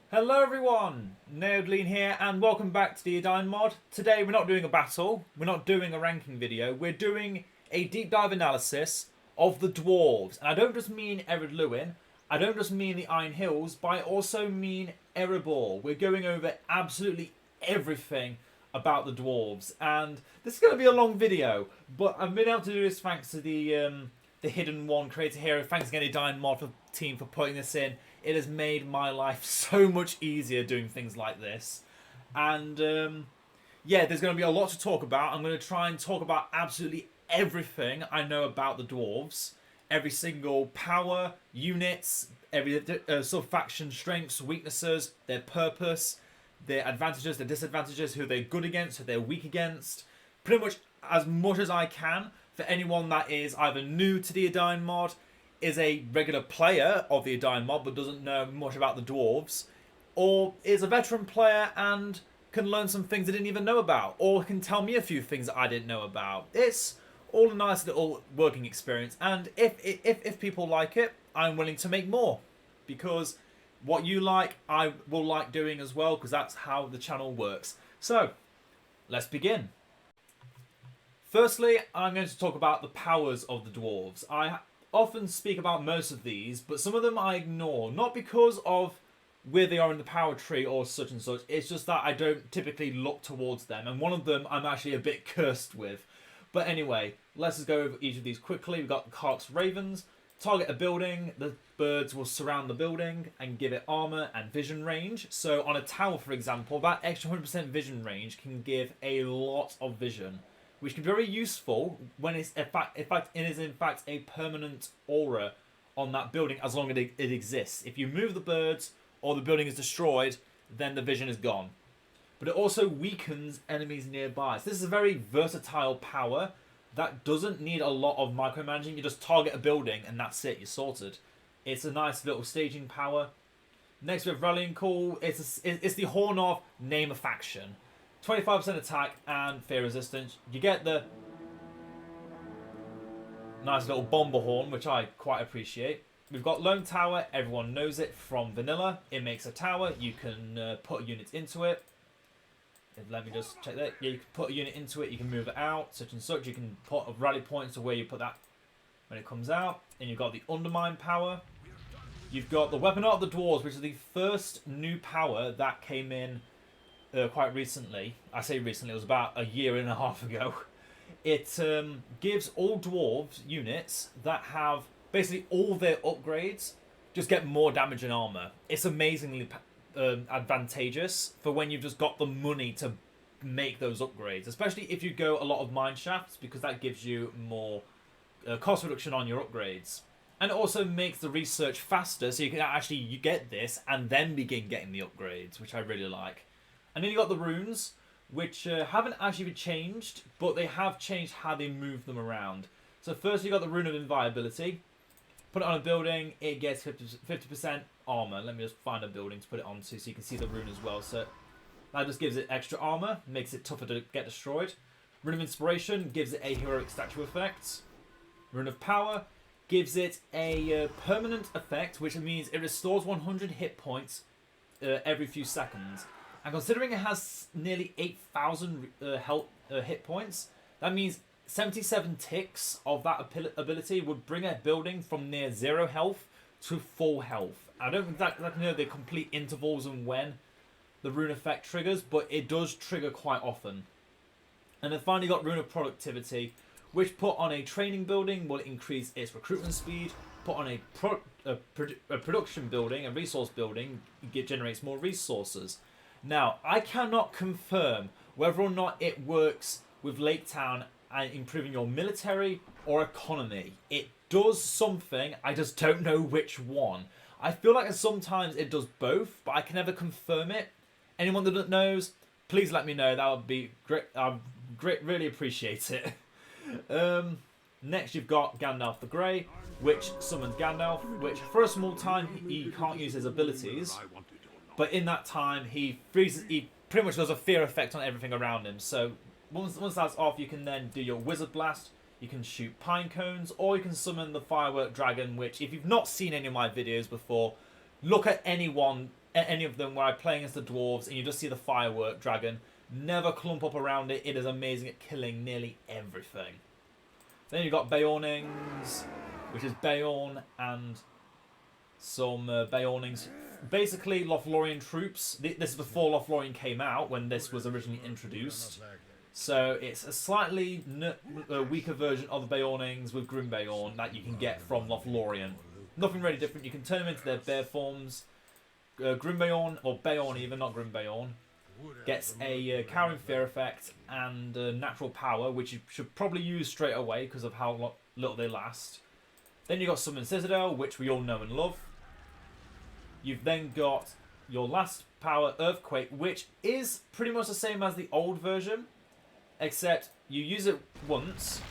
Hello everyone, Edain here and welcome back to the Edain Mod. Today we're not doing a battle, we're not doing a ranking video, we're doing a deep dive analysis of the Dwarves. And I don't just mean Ered Luin, I don't just mean the Iron Hills, but I also mean Erebor. We're going over absolutely everything about the Dwarves. And this is going to be a long video, but I've been able to do this thanks to the Hidden One creator here. Thanks again Edain Mod team for putting this in. It has made my life so much easier doing things like this. And yeah, there's going to be a lot to talk about. I'm going to try and talk about absolutely everything I know about the Dwarves. Every single power, units, every sub-faction strengths, weaknesses, their purpose, their advantages, their disadvantages, who they're good against, who they're weak against. Pretty much as I can for anyone that is either new to the Edain Mod, is a regular player of the Edain Mod but doesn't know much about the Dwarves, or is a veteran player and can learn some things I didn't even know about, or can tell me a few things that I didn't know about. It's all a nice little working experience, and if people like it, I'm willing to make more, because what you like, I will like doing as well, because that's how the channel works. So, let's begin. Firstly, I'm going to talk about the powers of the Dwarves. I often speak about most of these, but some of them I ignore, not because of where they are in the power tree or such and such. It's just that I don't typically look towards them, and one of them I'm actually a bit cursed with. But anyway, let's just go over each of these quickly. We've got Kark's Ravens. Target a building, the birds will surround the building and give it armor and vision range. So on a tower, for example, that extra 100% vision range can give a lot of vision, which can be very useful when it's in fact a permanent aura on that building, as long as it exists. If you move the birds or the building is destroyed, then the vision is gone. But it also weakens enemies nearby. So this is a very versatile power that doesn't need a lot of micromanaging. You just target a building and that's it, you're sorted. It's a nice little staging power. Next we have Rallying Call. It's the Horn of Name a Faction. 25% attack and fear resistance. You get the nice little bomber horn, which I quite appreciate. We've got Lone Tower. Everyone knows it from vanilla. It makes a tower. You can put units into it. Let me just check that. Yeah, you can put a unit into it. You can move it out, such and such. You can put a rally point to where you put that when it comes out. And you've got the Undermine power. You've got the Weapon Art of the Dwarves, which is the first new power that came in quite recently. I say recently, it was about a year and a half ago. It gives all Dwarves units that have basically all their upgrades just get more damage and armor. It's amazingly advantageous for when you've just got the money to make those upgrades, especially if you go a lot of mine shafts, because that gives you more cost reduction on your upgrades. And it also makes the research faster, so you can actually get this and then begin getting the upgrades, which I really like. And then you got the runes, which haven't actually been changed, but they have changed how they move them around. So first you got the rune of inviolability. Put it on a building, it gets 50% armor. Let me just find a building to put it onto so you can see the rune as well. So that just gives it extra armor, makes it tougher to get destroyed. Rune of inspiration gives it a heroic statue effect. Rune of power gives it a permanent effect, which means it restores 100 hit points every few seconds. And considering it has nearly 8,000 hit points, that means 77 ticks of that ability would bring a building from near 0 health to full health. I don't exactly know the complete intervals and when the rune effect triggers, but it does trigger quite often. And then finally got Rune of Productivity, which put on a training building will increase its recruitment speed. Put on a production building, a resource building, it generates more resources. Now, I cannot confirm whether or not it works with Lake Town and improving your military or economy. It does something, I just don't know which one. I feel like sometimes it does both, but I can never confirm it. Anyone that knows, please let me know. That would be great. Really appreciate it. Next, you've got Gandalf the Grey, which summons Gandalf, which for a small time he can't use his abilities. But in that time, he freezes. He pretty much does a fear effect on everything around him. So once that's off, you can then do your Wizard Blast. You can shoot pine cones, or you can summon the Firework Dragon. Which, if you've not seen any of my videos before, look at any any of them where I play against the dwarves and you just see the firework dragon, never clump up around it. It is amazing at killing nearly everything. Then you've got Beornings, which is Beorn and some Beornings. Basically, Lothlorien troops. This is before Lothlorien came out, when this was originally introduced. So it's a slightly weaker version of the Beornings with Grim Beorn that you can get from Lothlorien. Nothing really different. You can turn them into their bear forms. Grim Beorn, or Beorn even, not Grim Beorn, gets a cowering fear effect and natural power, which you should probably use straight away because of how little they last. Then you've got Summon Citadel, which we all know and love. You've then got your last power, Earthquake, which is pretty much the same as the old version, except you use it once.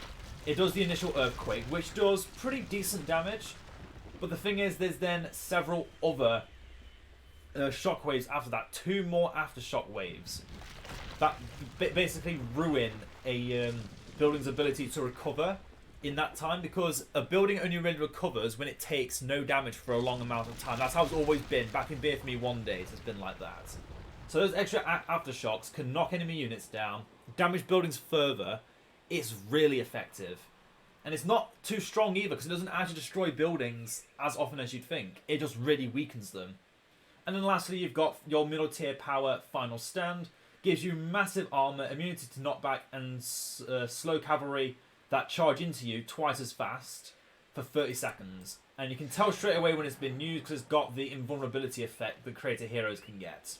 It does the initial Earthquake, which does pretty decent damage. But the thing is, there's then several other shockwaves after that. 2 more aftershock waves that basically ruin a building's ability to recover in that time, because a building only really recovers when it takes no damage for a long amount of time. That's how it's always been. Back in BFME 1 days, it's been like that. So those extra aftershocks can knock enemy units down, damage buildings further. It's really effective. And it's not too strong either, because it doesn't actually destroy buildings as often as you'd think. It just really weakens them. And then lastly, you've got your middle tier power, Final Stand. Gives you massive armor, immunity to knockback, and slow cavalry that charge into you twice as fast for 30 seconds. And you can tell straight away when it's been used, because it's got the invulnerability effect that creator heroes can get.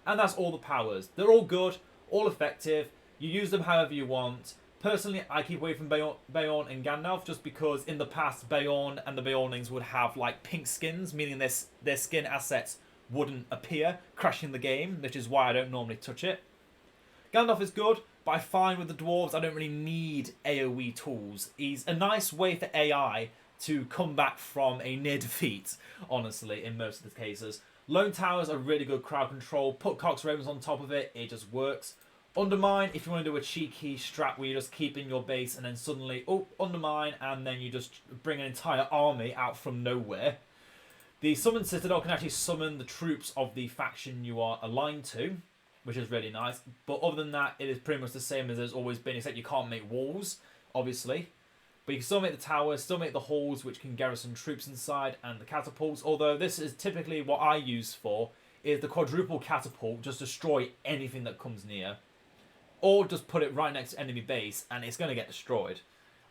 And that's all the powers. They're all good, all effective. You use them however you want. Personally, I keep away from Beorn and Gandalf, just because in the past, Beorn and the Beornings would have like pink skins, meaning their skin assets wouldn't appear, crashing the game, which is why I don't normally touch it. Gandalf is good, but I find with the Dwarves, I don't really need AoE tools. He's a nice way for AI to come back from a near defeat, honestly, in most of the cases. Lone Towers are really good crowd control. Put Cox Ravens on top of it, it just works. Undermine, if you want to do a cheeky strat where you just keep in your base and then suddenly, undermine, and then you just bring an entire army out from nowhere. The Summon Citadel can actually summon the troops of the faction you are aligned to, which is really nice. But other than that, it is pretty much the same as it's always been, except you can't make walls, obviously. But you can still make the towers, still make the halls, which can garrison troops inside, and the catapults. Although this is typically what I use for, is the quadruple catapult, just destroy anything that comes near. Or just put it right next to enemy base, and it's going to get destroyed.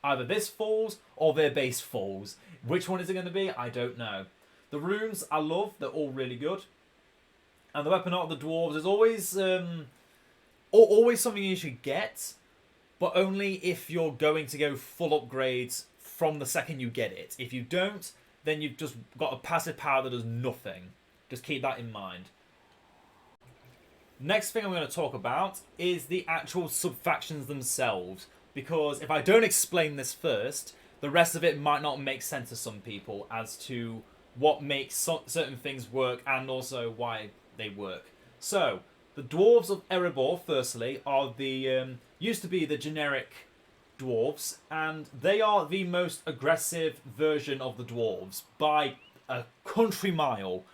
Either this falls, or their base falls. Which one is it going to be? I don't know. The runes I love, they're all really good. And the weapon art of the Dwarves is always something you should get, but only if you're going to go full upgrades from the second you get it. If you don't, then you've just got a passive power that does nothing. Just keep that in mind. Next thing I'm going to talk about is the actual subfactions themselves, because if I don't explain this first, the rest of it might not make sense to some people as to what makes certain things work and also why they work. So, the Dwarves of Erebor, firstly, are the used to be the generic Dwarves, and they are the most aggressive version of the Dwarves by a country mile.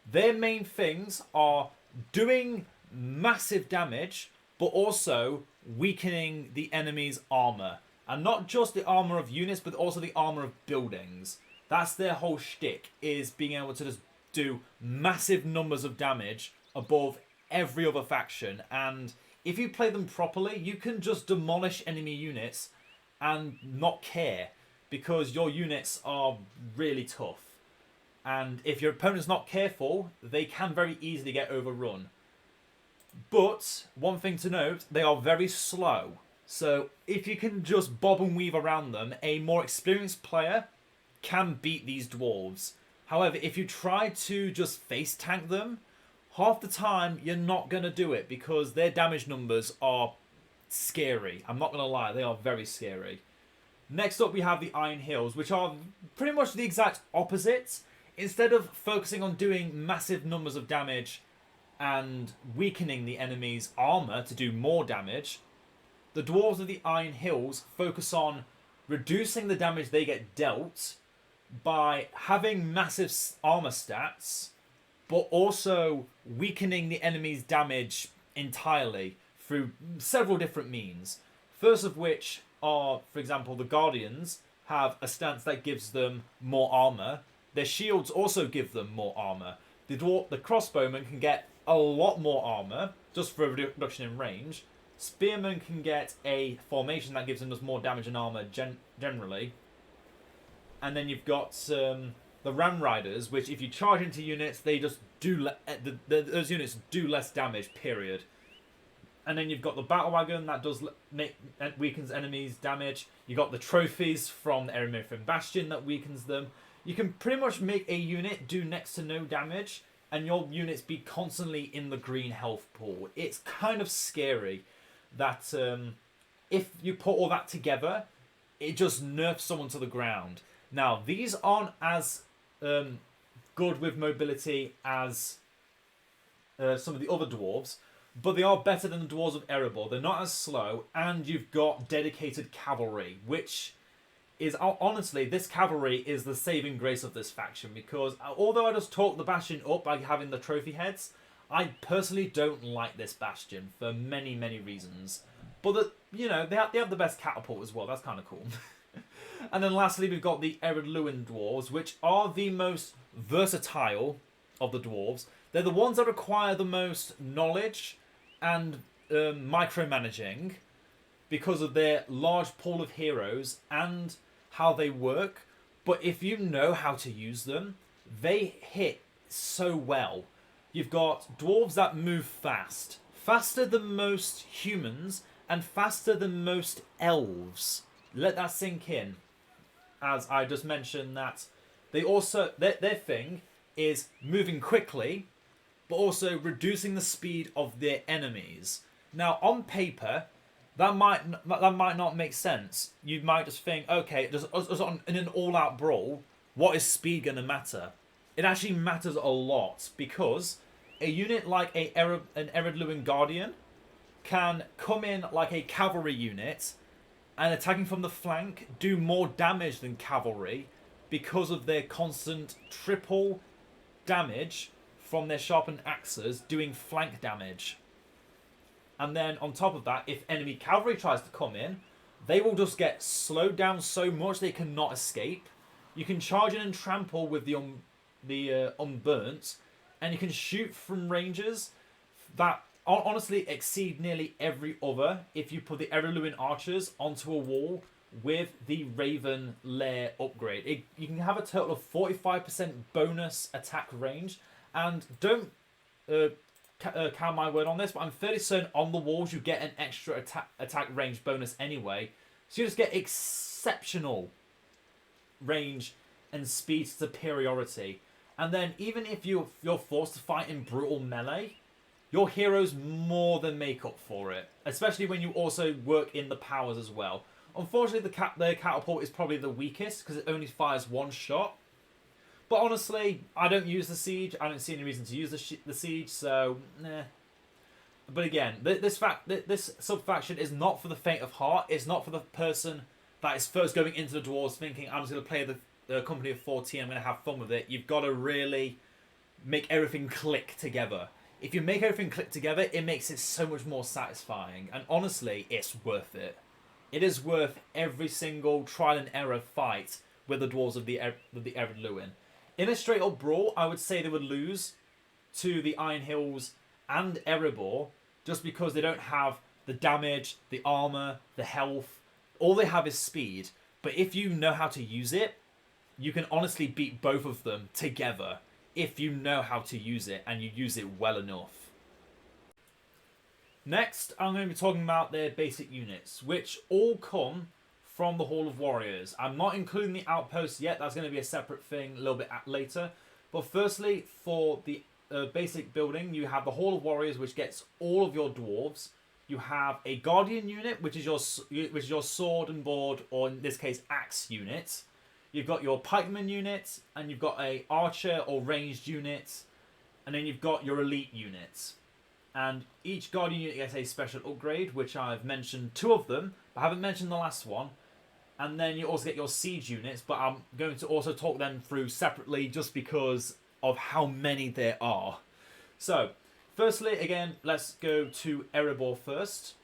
Their main things are doing massive damage, but also weakening the enemy's armor. And not just the armor of units, but also the armor of buildings. That's their whole shtick, is being able to just do massive numbers of damage above every other faction. And if you play them properly, you can just demolish enemy units and not care, because your units are really tough. And if your opponent's not careful, they can very easily get overrun. But one thing to note, they are very slow. So if you can just bob and weave around them, a more experienced player can beat these Dwarves. However, if you try to just face tank them, half the time you're not going to do it, because their damage numbers are scary. I'm not going to lie, they are very scary. Next up we have the Iron Hills, which are pretty much the exact opposite. Instead of focusing on doing massive numbers of damage and weakening the enemy's armor to do more damage, the Dwarves of the Iron Hills focus on reducing the damage they get dealt by having massive armor stats but also weakening the enemy's damage entirely through several different means. First of which are, for example, the Guardians have a stance that gives them more armor. Their shields also give them more armor. The crossbowman can get a lot more armor just for a reduction in range. Spearmen can get a formation that gives them just more damage and armor generally. And then you've got the Ram Riders, which if you charge into units, they just do those units do less damage. Period. And then you've got the Battle Wagon that does weakens enemies' damage. You got the trophies from the Eremithan Bastion that weakens them. You can pretty much make a unit do next to no damage, and your units be constantly in the green health pool. It's kind of scary that if you put all that together, it just nerfs someone to the ground. Now, these aren't as good with mobility as some of the other dwarves, but they are better than the Dwarves of Erebor. They're not as slow, and you've got dedicated cavalry, which is, honestly, this cavalry is the saving grace of this faction, because although I just talk the Bastion up by having the trophy heads, I personally don't like this Bastion for many, many reasons. But, they have the best catapult as well. That's kind of cool. And then lastly, we've got the Ered Luin Dwarves, which are the most versatile of the Dwarves. They're the ones that require the most knowledge and micromanaging because of their large pool of heroes and how they work. But if you know how to use them, they hit so well. You've got dwarves that move fast, faster than most humans and faster than most elves. Let that sink in. As I just mentioned, that they also their thing is moving quickly, but also reducing the speed of their enemies. Now, on paper, that might not make sense. You might just think, okay, in an all-out brawl, what is speed going to matter? It actually matters a lot, because a unit like an Ered Luin Guardian can come in like a cavalry unit and attacking from the flank do more damage than cavalry because of their constant triple damage from their sharpened axes doing flank damage. And then on top of that, if enemy cavalry tries to come in, they will just get slowed down so much they cannot escape. You can charge in and trample with the unburnt, and you can shoot from ranges that honestly exceed nearly every other if you put the Ered Luin archers onto a wall with the Raven Lair upgrade. You can have a total of 45% bonus attack range, and don't count my word on this, but I'm fairly certain on the walls you get an extra attack range bonus anyway. So you just get exceptional range and speed superiority. And then even if you're forced to fight in brutal melee, your heroes more than make up for it. Especially when you also work in the powers as well. Unfortunately, the catapult is probably the weakest because it only fires one shot. But honestly, I don't use the siege. I don't see any reason to use the siege, so nah. But again, this sub-faction is not for the faint of heart. It's not for the person that is first going into the Dwarves thinking, I'm just going to play the company of 40 and I'm going to have fun with it. You've got to really make everything click together. If you make everything click together, it makes it so much more satisfying. And honestly, it's worth it. It is worth every single trial and error fight with the Dwarves of the Ered Luin. In a straight up brawl, I would say they would lose to the Iron Hills and Erebor just because they don't have the damage, the armor, the health. All they have is speed. But if you know how to use it, you can honestly beat both of them together if you know how to use it and you use it well enough. Next, I'm going to be talking about their basic units, which all come from the Hall of Warriors. I'm not including the Outpost yet. That's going to be a separate thing a little bit later. But firstly, for the basic building, you have the Hall of Warriors, which gets all of your dwarves. You have a Guardian unit, which is your sword and board, or in this case, axe unit. You've got your pikeman unit, and you've got a archer or ranged unit, and then you've got your elite units. And each Guardian unit gets a special upgrade, which I've mentioned 2 of them, but I haven't mentioned the last one. And then you also get your siege units, but I'm going to also talk them through separately just because of how many there are. So, firstly, again, let's go to Erebor first.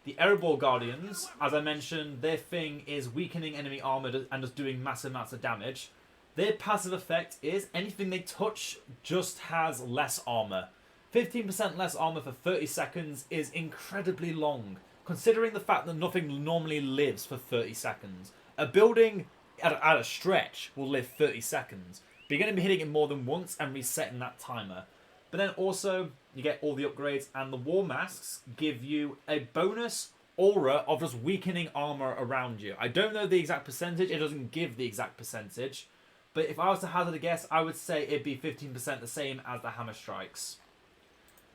The Erebor Guardians, as I mentioned, their thing is weakening enemy armor and just doing massive amounts of damage. Their passive effect is anything they touch just has less armor. 15% less armor for 30 seconds is incredibly long, considering the fact that nothing normally lives for 30 seconds. A building at a stretch will live 30 seconds, but you're going to be hitting it more than once and resetting that timer. But then also, you get all the upgrades, and the War Masks give you a bonus aura of just weakening armor around you. I don't know the exact percentage, it doesn't give the exact percentage, but if I was to hazard a guess, I would say it'd be 15% the same as the Hammer Strikes.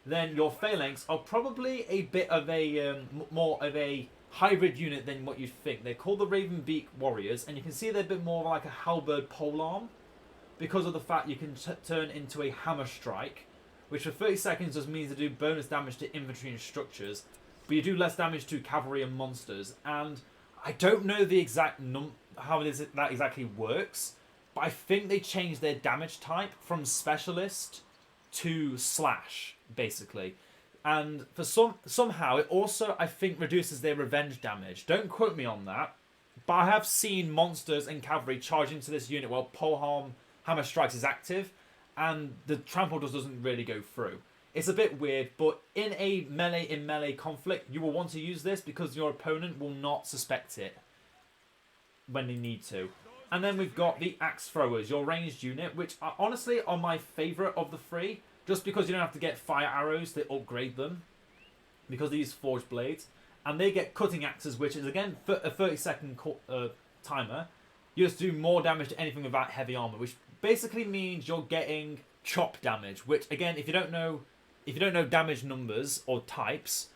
Then your Phalanx are probably a bit of a more of a hybrid unit than what you'd think. They're called the Ravenbeak Warriors, and you can see they're a bit more like a halberd polearm because of the fact you can turn into a Hammer Strike, which for 30 seconds just means to do bonus damage to infantry and structures, but you do less damage to cavalry and monsters. And I don't know the exact how that exactly works, but I think they changed their damage type from specialist to slash, basically. And for somehow it also, I think, reduces their revenge damage. Don't quote me on that, but I have seen monsters and cavalry charge into this unit while Polearm Hammer Strikes is active, and the trample just doesn't really go through. It's a bit weird, but in a melee conflict, you will want to use this because your opponent will not suspect it when they need to. And then we've got the Axe Throwers, your ranged unit, which are honestly are my favourite of the three, just because you don't have to get fire arrows to upgrade them, because they use forged blades. And they get cutting axes, which is again a 30-second timer. You just do more damage to anything without heavy armor, which basically means you're getting chop damage. Which again, if you don't know damage numbers or types,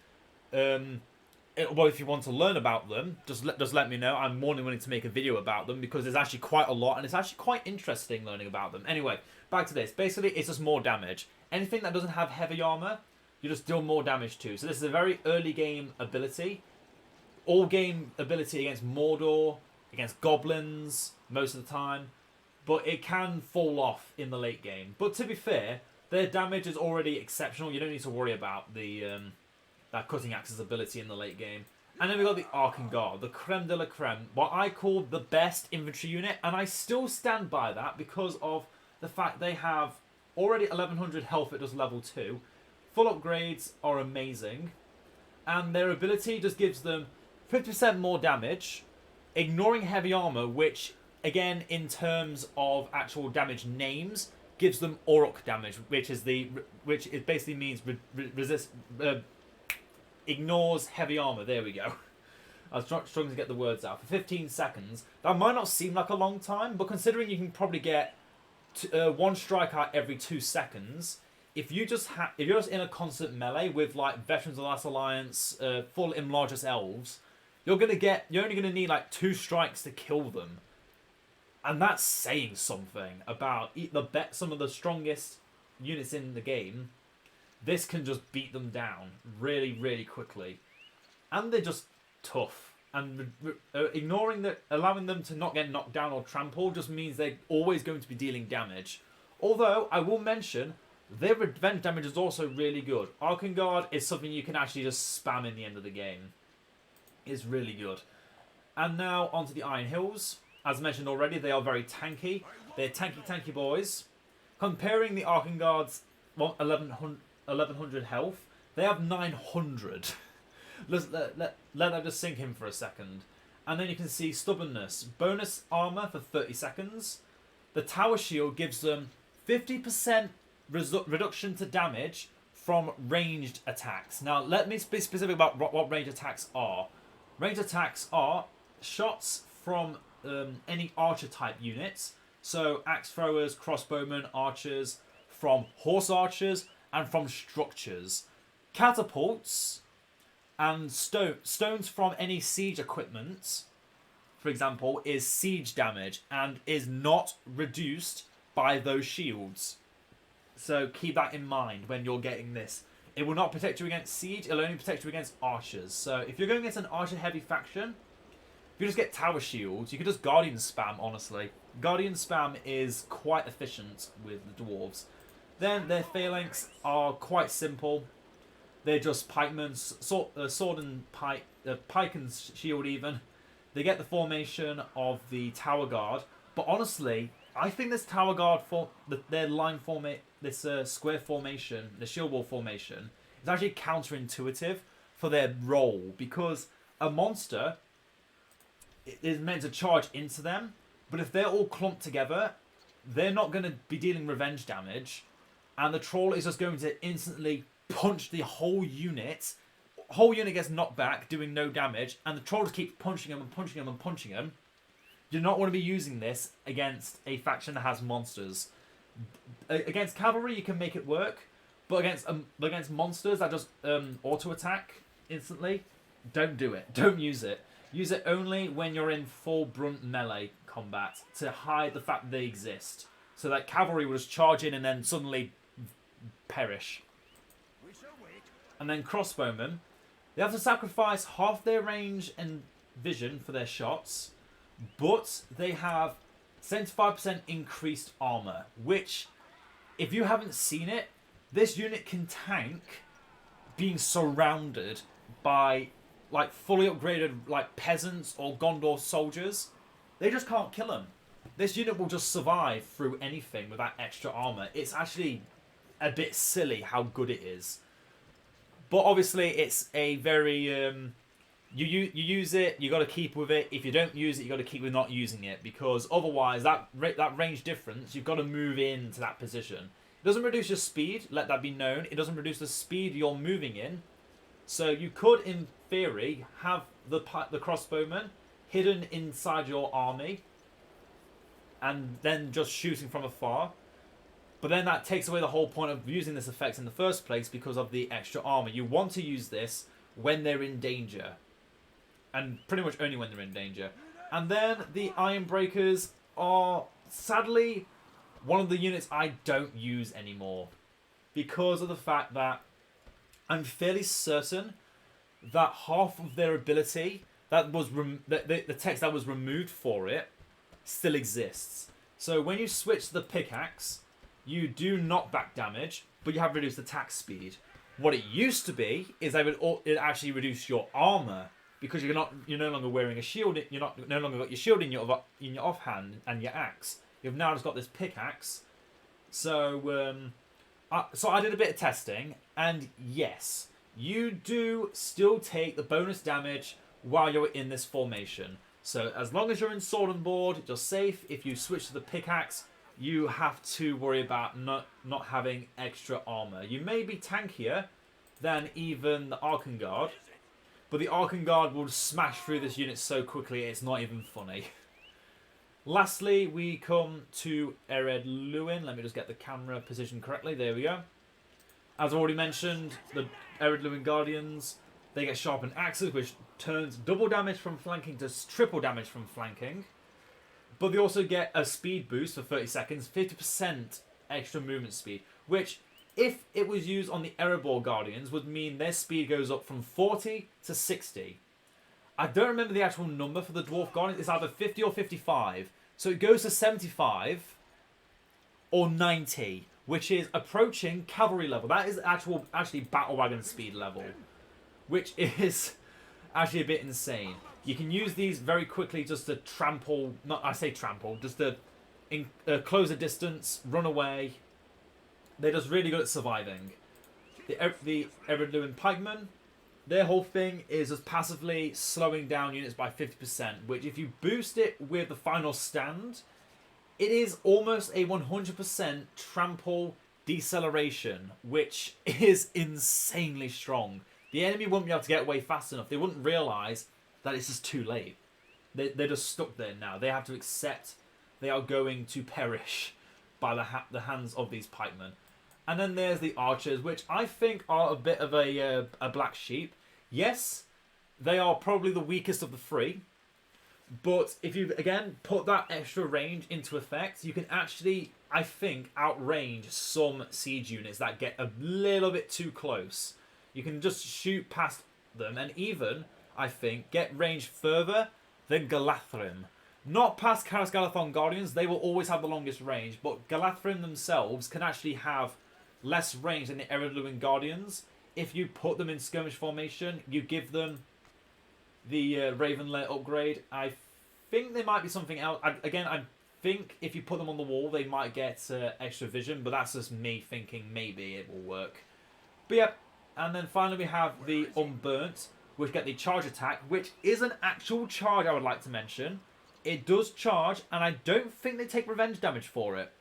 well, if you want to learn about them, just let me know. I'm more than willing to make a video about them because there's actually quite a lot, and it's actually quite interesting learning about them. Anyway, back to this. Basically, it's just more damage. Anything that doesn't have heavy armor, you just deal more damage to. So this is a very early game ability. All game ability against Mordor, against goblins most of the time, but it can fall off in the late game. But to be fair, their damage is already exceptional. You don't need to worry about the that cutting axe's ability in the late game. And then we got the Archangard, the creme de la creme, what I call the best infantry unit, and I still stand by that because of the fact they have already 1100 health at just level 2. Full upgrades are amazing, and their ability just gives them 50% more damage, ignoring heavy armor, which again in terms of actual damage names gives them Orc damage, which it basically means ignores heavy armor. There we go. I was struggling to get the words out. For 15 seconds, that might not seem like a long time, but considering you can probably get one strike out every 2 seconds, if you're just in a constant melee with like Veterans of the Last Alliance, full Enlarged Elves, you're only gonna need like 2 strikes to kill them, and that's saying something about some of the strongest units in the game. This can just beat them down really, really quickly. And they're just tough. And allowing them to not get knocked down or trampled just means they're always going to be dealing damage. Although, I will mention, their revenge damage is also really good. Archangard is something you can actually just spam in the end of the game. It's really good. And now, onto the Iron Hills. As mentioned already, they are very tanky. They're tanky boys. Comparing the Archangard's 1100 health, they have 900. Let that just sink in for a second. And then you can see Stubbornness. Bonus armor for 30 seconds. The Tower Shield gives them 50% reduction to damage from ranged attacks. Now, let me be specific about what ranged attacks are. Ranged attacks are shots from any archer type units. So, axe throwers, crossbowmen, archers, from horse archers, and from structures. Catapults and stones from any siege equipment, for example, is siege damage and is not reduced by those shields. So keep that in mind when you're getting this. It will not protect you against siege, it'll only protect you against archers. So if you're going against an archer heavy faction, If you just get tower shields, you could just Guardian spam, honestly. Guardian spam is quite efficient with the Dwarves. Then their phalanx are quite simple. They're just pikemen, sword and pike, pike and shield even. They get the formation of the tower guard. But honestly, I think this tower guard, their line this square formation, the shield wall formation, is actually counterintuitive for their role. Because a monster is meant to charge into them. But if they're all clumped together, they're not going to be dealing revenge damage. And the troll is just going to instantly punch the whole unit. Whole unit gets knocked back, doing no damage. And the troll just keeps punching them and punching them and punching them. You do not want to be using this against a faction that has monsters. Against cavalry, you can make it work. But against monsters that just auto-attack instantly, don't do it. Don't use it. Use it only when you're in full brunt melee combat to hide the fact that they exist. So that cavalry will just charge in and then suddenly perish. And then crossbowmen, they have to sacrifice half their range and vision for their shots, but they have 75% increased armor, which, if you haven't seen it, this unit can tank being surrounded by like fully upgraded like peasants or Gondor soldiers. They just can't kill them. This unit will just survive through anything with that extra armor. It's actually a bit silly how good it is. But obviously it's a very you use it, you got to keep with it. If you don't use it, you got to keep with not using it, because otherwise that range difference, you've got to move into that position. It doesn't reduce your speed, let that be known. It doesn't reduce the speed you're moving in. So you could, in theory, have the crossbowman hidden inside your army and then just shooting from afar. But then that takes away the whole point of using this effect in the first place because of the extra armor. You want to use this when they're in danger. And pretty much only when they're in danger. And then the Ironbreakers are, sadly, one of the units I don't use anymore. Because of the fact that I'm fairly certain that half of their ability, that was the text that was removed for it, still exists. So when you switch to the pickaxe, you do knockback damage, but you have reduced attack speed. What it used to be is it actually reduce your armor, because you're no longer wearing a shield. You're no longer got your shield in your offhand and your axe. You've now just got this pickaxe. So I did a bit of testing, and yes, you do still take the bonus damage while you're in this formation. So as long as you're in sword and board, you're safe. If you switch to the pickaxe, you have to worry about not having extra armor. You may be tankier than even the Arkengard, but the Arkengard will smash through this unit so quickly it's not even funny. Lastly, we come to Ered Luin. Let me just get the camera positioned correctly. There we go. As already mentioned, the Ered Luin Guardians, they get sharpened axes, which turns double damage from flanking to triple damage from flanking. But they also get a speed boost for 30 seconds, 50% extra movement speed, which, if it was used on the Erebor Guardians, would mean their speed goes up from 40 to 60. I don't remember the actual number for the Dwarf Guardians. It's either 50 or 55. So it goes to 75 or 90, which is approaching cavalry level. That is actually battle wagon speed level, which is actually a bit insane. You can use these very quickly just to trample, just to close a distance, run away. They're just really good at surviving. The Ered Luin Pikemen, their whole thing is just passively slowing down units by 50%, which if you boost it with the final stand, it is almost a 100% trample deceleration, which is insanely strong. The enemy wouldn't be able to get away fast enough. They wouldn't realise that it's just too late. They're just stuck there now. They have to accept they are going to perish by the hands of these pikemen. And then there's the archers, which I think are a bit of a black sheep. Yes, they are probably the weakest of the three. But if you, again, put that extra range into effect, you can actually, I think, outrange some siege units that get a little bit too close. You can just shoot past them and even, I think, get range further then Galathrim. Not past Karas Galathon Guardians, they will always have the longest range, but Galathrim themselves can actually have less range than the Eredluin Guardians. If you put them in skirmish formation, you give them the Raven Lair upgrade. I think there might be something else. I think if you put them on the wall, they might get extra vision, but that's just me thinking maybe it will work. But yeah, and then finally we have the Unburnt, which get the charge attack, which is an actual charge I would like to mention. It does charge, and I don't think they take revenge damage for it.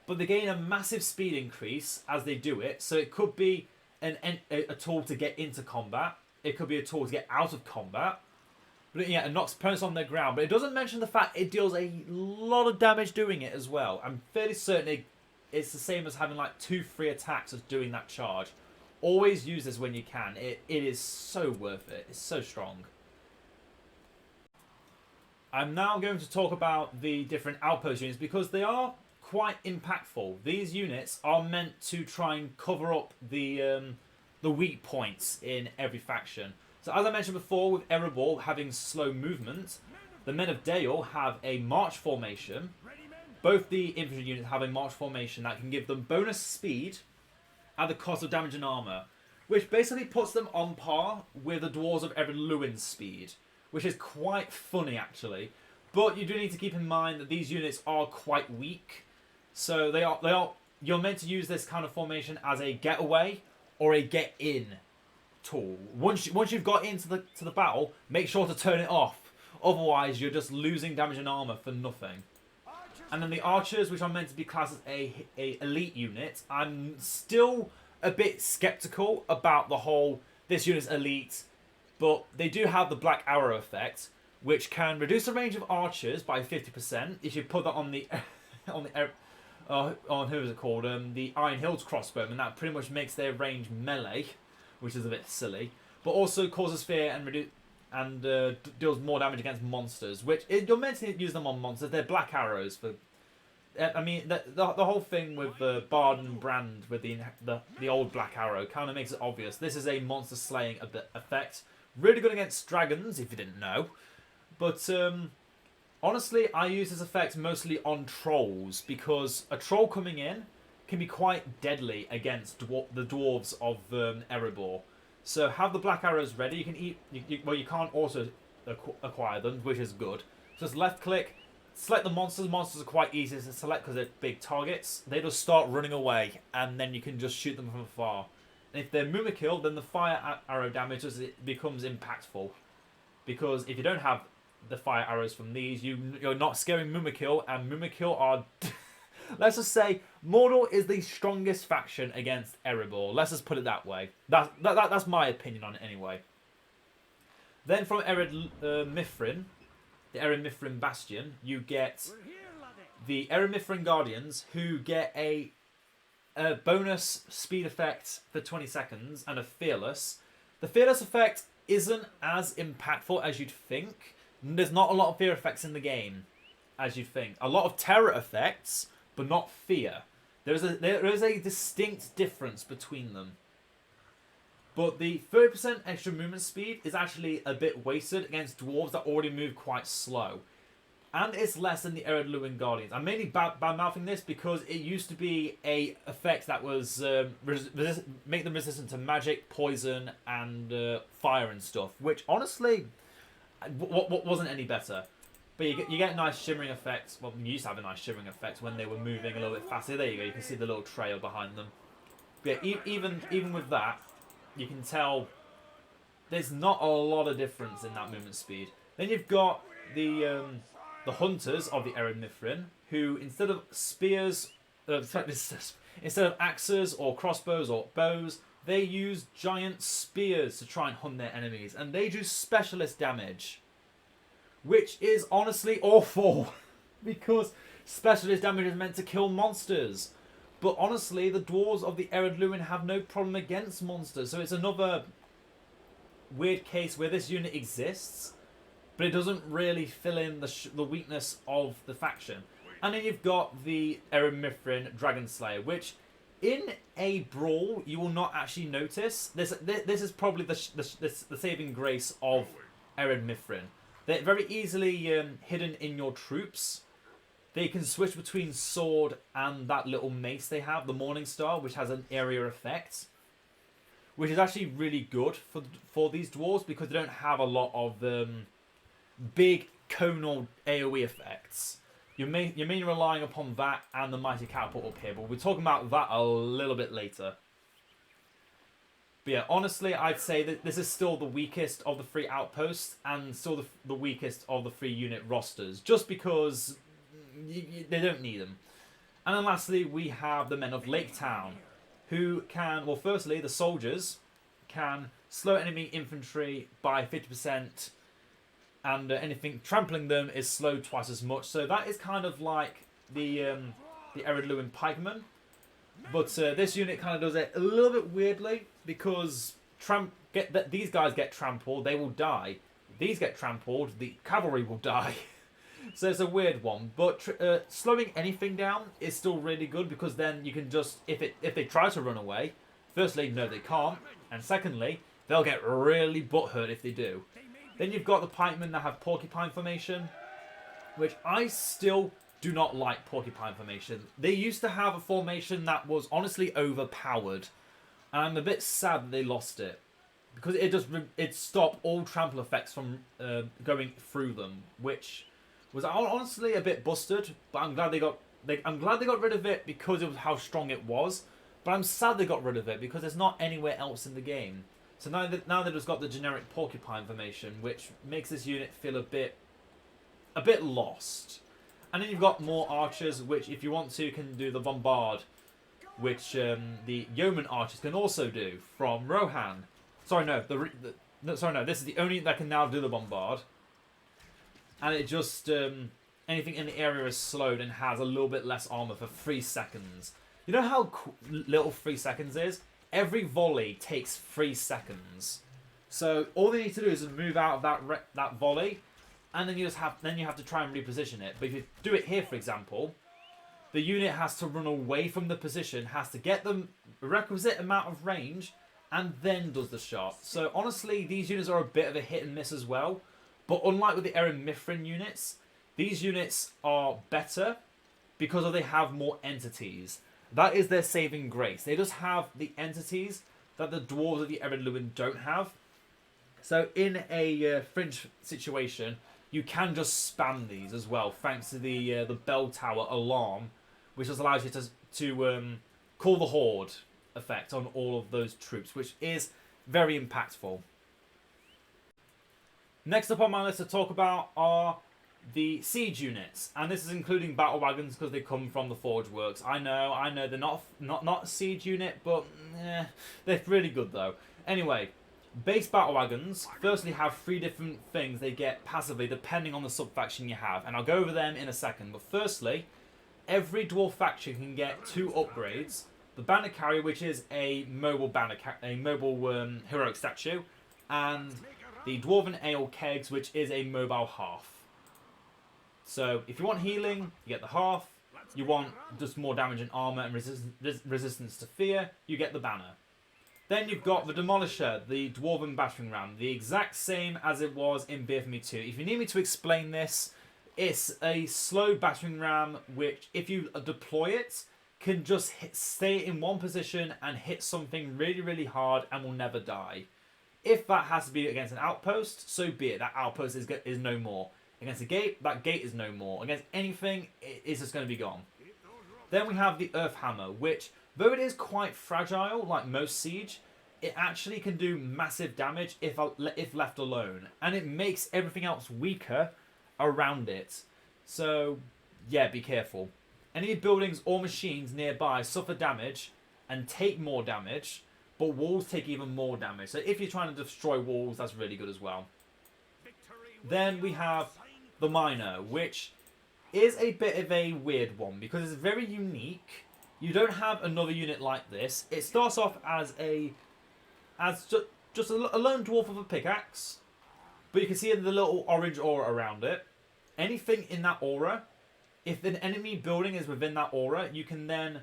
But they gain a massive speed increase as they do it, so it could be a tool to get into combat. It could be a tool to get out of combat. But yeah, it knocks opponents on their ground. But it doesn't mention the fact it deals a lot of damage doing it as well. I'm fairly certain it's the same as having like 2-3 attacks as doing that charge. Always use this when you can. It is so worth it. It's so strong. I'm now going to talk about the different Outpost units because they are quite impactful. These units are meant to try and cover up the weak points in every faction. So as I mentioned before, with Erebor having slow movement, the Men of Dale have a march formation. Both the infantry units have a march formation that can give them bonus speed at the cost of damage and armor, which basically puts them on par with the Dwarves of Eredluin's speed, which is quite funny actually. But you do need to keep in mind that these units are quite weak, so you're meant to use this kind of formation as a getaway or a get in tool. Once you've got into the battle, make sure to turn it off. Otherwise, you're just losing damage and armor for nothing. And then the archers, which are meant to be classed as a elite unit, I'm still a bit skeptical about the whole this unit's elite, but they do have the black arrow effect, which can reduce the range of archers by 50% if you put that on the on who is it called? The Iron Hills crossbow, and that pretty much makes their range melee, which is a bit silly, but also causes fear and deals more damage against monsters. Which you're meant to use them on monsters. They're black arrows for. I mean, the whole thing with Bard and Brand with the old black arrow kind of makes it obvious. This is a monster slaying effect. Really good against dragons, if you didn't know. But honestly, I use this effect mostly on trolls because a troll coming in can be quite deadly against the dwarves of Erebor. So have the black arrows ready. You can you can't also acquire them, which is good. Just left click, select the monsters. Monsters are quite easy to select because they're big targets. They just start running away, and then you can just shoot them from afar. And if they're Mumakil, then the fire arrow damage becomes impactful. Because if you don't have the fire arrows from these, you're not scaring Mumakil, and Mumakil are... Let's just say, Mordor is the strongest faction against Erebor. Let's just put it that way. That's my opinion on it anyway. Then from Ered Mithrin, the Ered Mithrin Bastion, you get the Ered Mithrin Guardians, who get a bonus speed effect for 20 seconds and a fearless. The fearless effect isn't as impactful as you'd think. There's not a lot of fear effects in the game, as you'd think. A lot of terror effects, but not fear. There is a distinct difference between them. But the 30% extra movement speed is actually a bit wasted against dwarves that already move quite slow. And it's less than the Eredluin Guardians. I'm mainly bad-mouthing this because it used to be a effect that was make them resistant to magic, poison, and fire and stuff. Which, honestly, wasn't any better. But you get nice shimmering effects. Well, you used to have a nice shimmering effect when they were moving a little bit faster. There you go. You can see the little trail behind them. But yeah, even with that, you can tell there's not a lot of difference in that movement speed. Then you've got the hunters of the Ered Mithrin, who instead of spears, instead of axes or crossbows or bows, they use giant spears to try and hunt their enemies, and they do specialist damage, which is honestly awful because specialist damage is meant to kill monsters. But honestly, the dwarves of the Eredluin have no problem against monsters, so it's another weird case where this unit exists, but it doesn't really fill in the weakness of the faction. And then you've got the Ered Mithrin Dragon Slayer, which in a brawl you will not actually notice. This is probably the saving grace of Ered Mithrin. They're very easily hidden in your troops. They can switch between sword and that little mace they have, the Morning Star, which has an area effect, which is actually really good for these dwarves because they don't have a lot of big conal AoE effects. You're mainly relying upon that and the Mighty Catapult up here, but we're talking about that a little bit later. But yeah, honestly, I'd say that this is still the weakest of the 3 outposts and still the weakest of the 3 unit rosters, just because they don't need them. And then lastly, we have the men of Lake Town, who can, well, firstly, the soldiers can slow enemy infantry by 50%, and anything trampling them is slowed twice as much. So that is kind of like the Ered Luin pikemen. But this unit kind of does it a little bit weirdly because these guys get trampled, they will die. These get trampled, the cavalry will die. So it's a weird one. But slowing anything down is still really good because then you can just, if they try to run away, firstly, no they can't. And secondly, they'll get really butthurt if they do. Then you've got the pikemen that have porcupine formation, which I still do not like porcupine formation. They used to have a formation that was honestly overpowered, and I'm a bit sad that they lost it because it stopped all trample effects from going through them, which was honestly a bit busted. But I'm glad they got rid of it because of how strong it was. But I'm sad they got rid of it because there's not anywhere else in the game. So now they've just got the generic porcupine formation, which makes this unit feel a bit lost. And then you've got more archers, which if you want to can do the bombard, which the yeoman archers can also do from Rohan. Sorry, no, this is the only that can now do the bombard. And it just anything in the area is slowed and has a little bit less armor for 3 seconds. You know how little 3 seconds is? Every volley takes 3 seconds. So all they need to do is move out of that volley, and then you have to try and reposition it. But if you do it here, for example, the unit has to run away from the position, has to get the requisite amount of range, and then does the shot. So honestly, these units are a bit of a hit and miss as well. But unlike with the Erin Mithrin units, these units are better because they have more entities. That is their saving grace. They just have the entities that the dwarves of the Ered Luin don't have. So in a fringe situation, you can just spam these as well, thanks to the bell tower alarm, which just allows you to call the horde effect on all of those troops, which is very impactful. Next up on my list to talk about are the siege units, and this is including battle wagons because they come from the Forge Works. I know they're not a siege unit, but they're really good though. Anyway, base battle wagons firstly have 3 different things they get passively depending on the subfaction you have, and I'll go over them in a second. But firstly, every dwarf faction can get 2 upgrades: the banner carrier, which is a mobile heroic statue, and the Dwarven Ale Kegs, which is a mobile half. So if you want healing, you get the half. You want just more damage and armor and resistance to fear, you get the banner. Then you've got the Demolisher, the Dwarven Battering Ram, the exact same as it was in Beer For Me 2. If you need me to explain this, it's a slow battering ram which, if you deploy it, can just stay in one position and hit something really, really hard and will never die. If that has to be against an outpost, so be it. That outpost is no more. Against a gate, that gate is no more. Against anything, it's just going to be gone. Then we have the Earth Hammer, which, though it is quite fragile, like most siege, it actually can do massive damage if left alone. And it makes everything else weaker around it. So, yeah, be careful. Any buildings or machines nearby suffer damage and take more damage, but walls take even more damage. So if you're trying to destroy walls, that's really good as well. Then we have the Miner, which is a bit of a weird one because it's very unique. You don't have another unit like this. It starts off as just a lone dwarf with a pickaxe, but you can see the little orange aura around it. Anything in that aura, if an enemy building is within that aura, you can then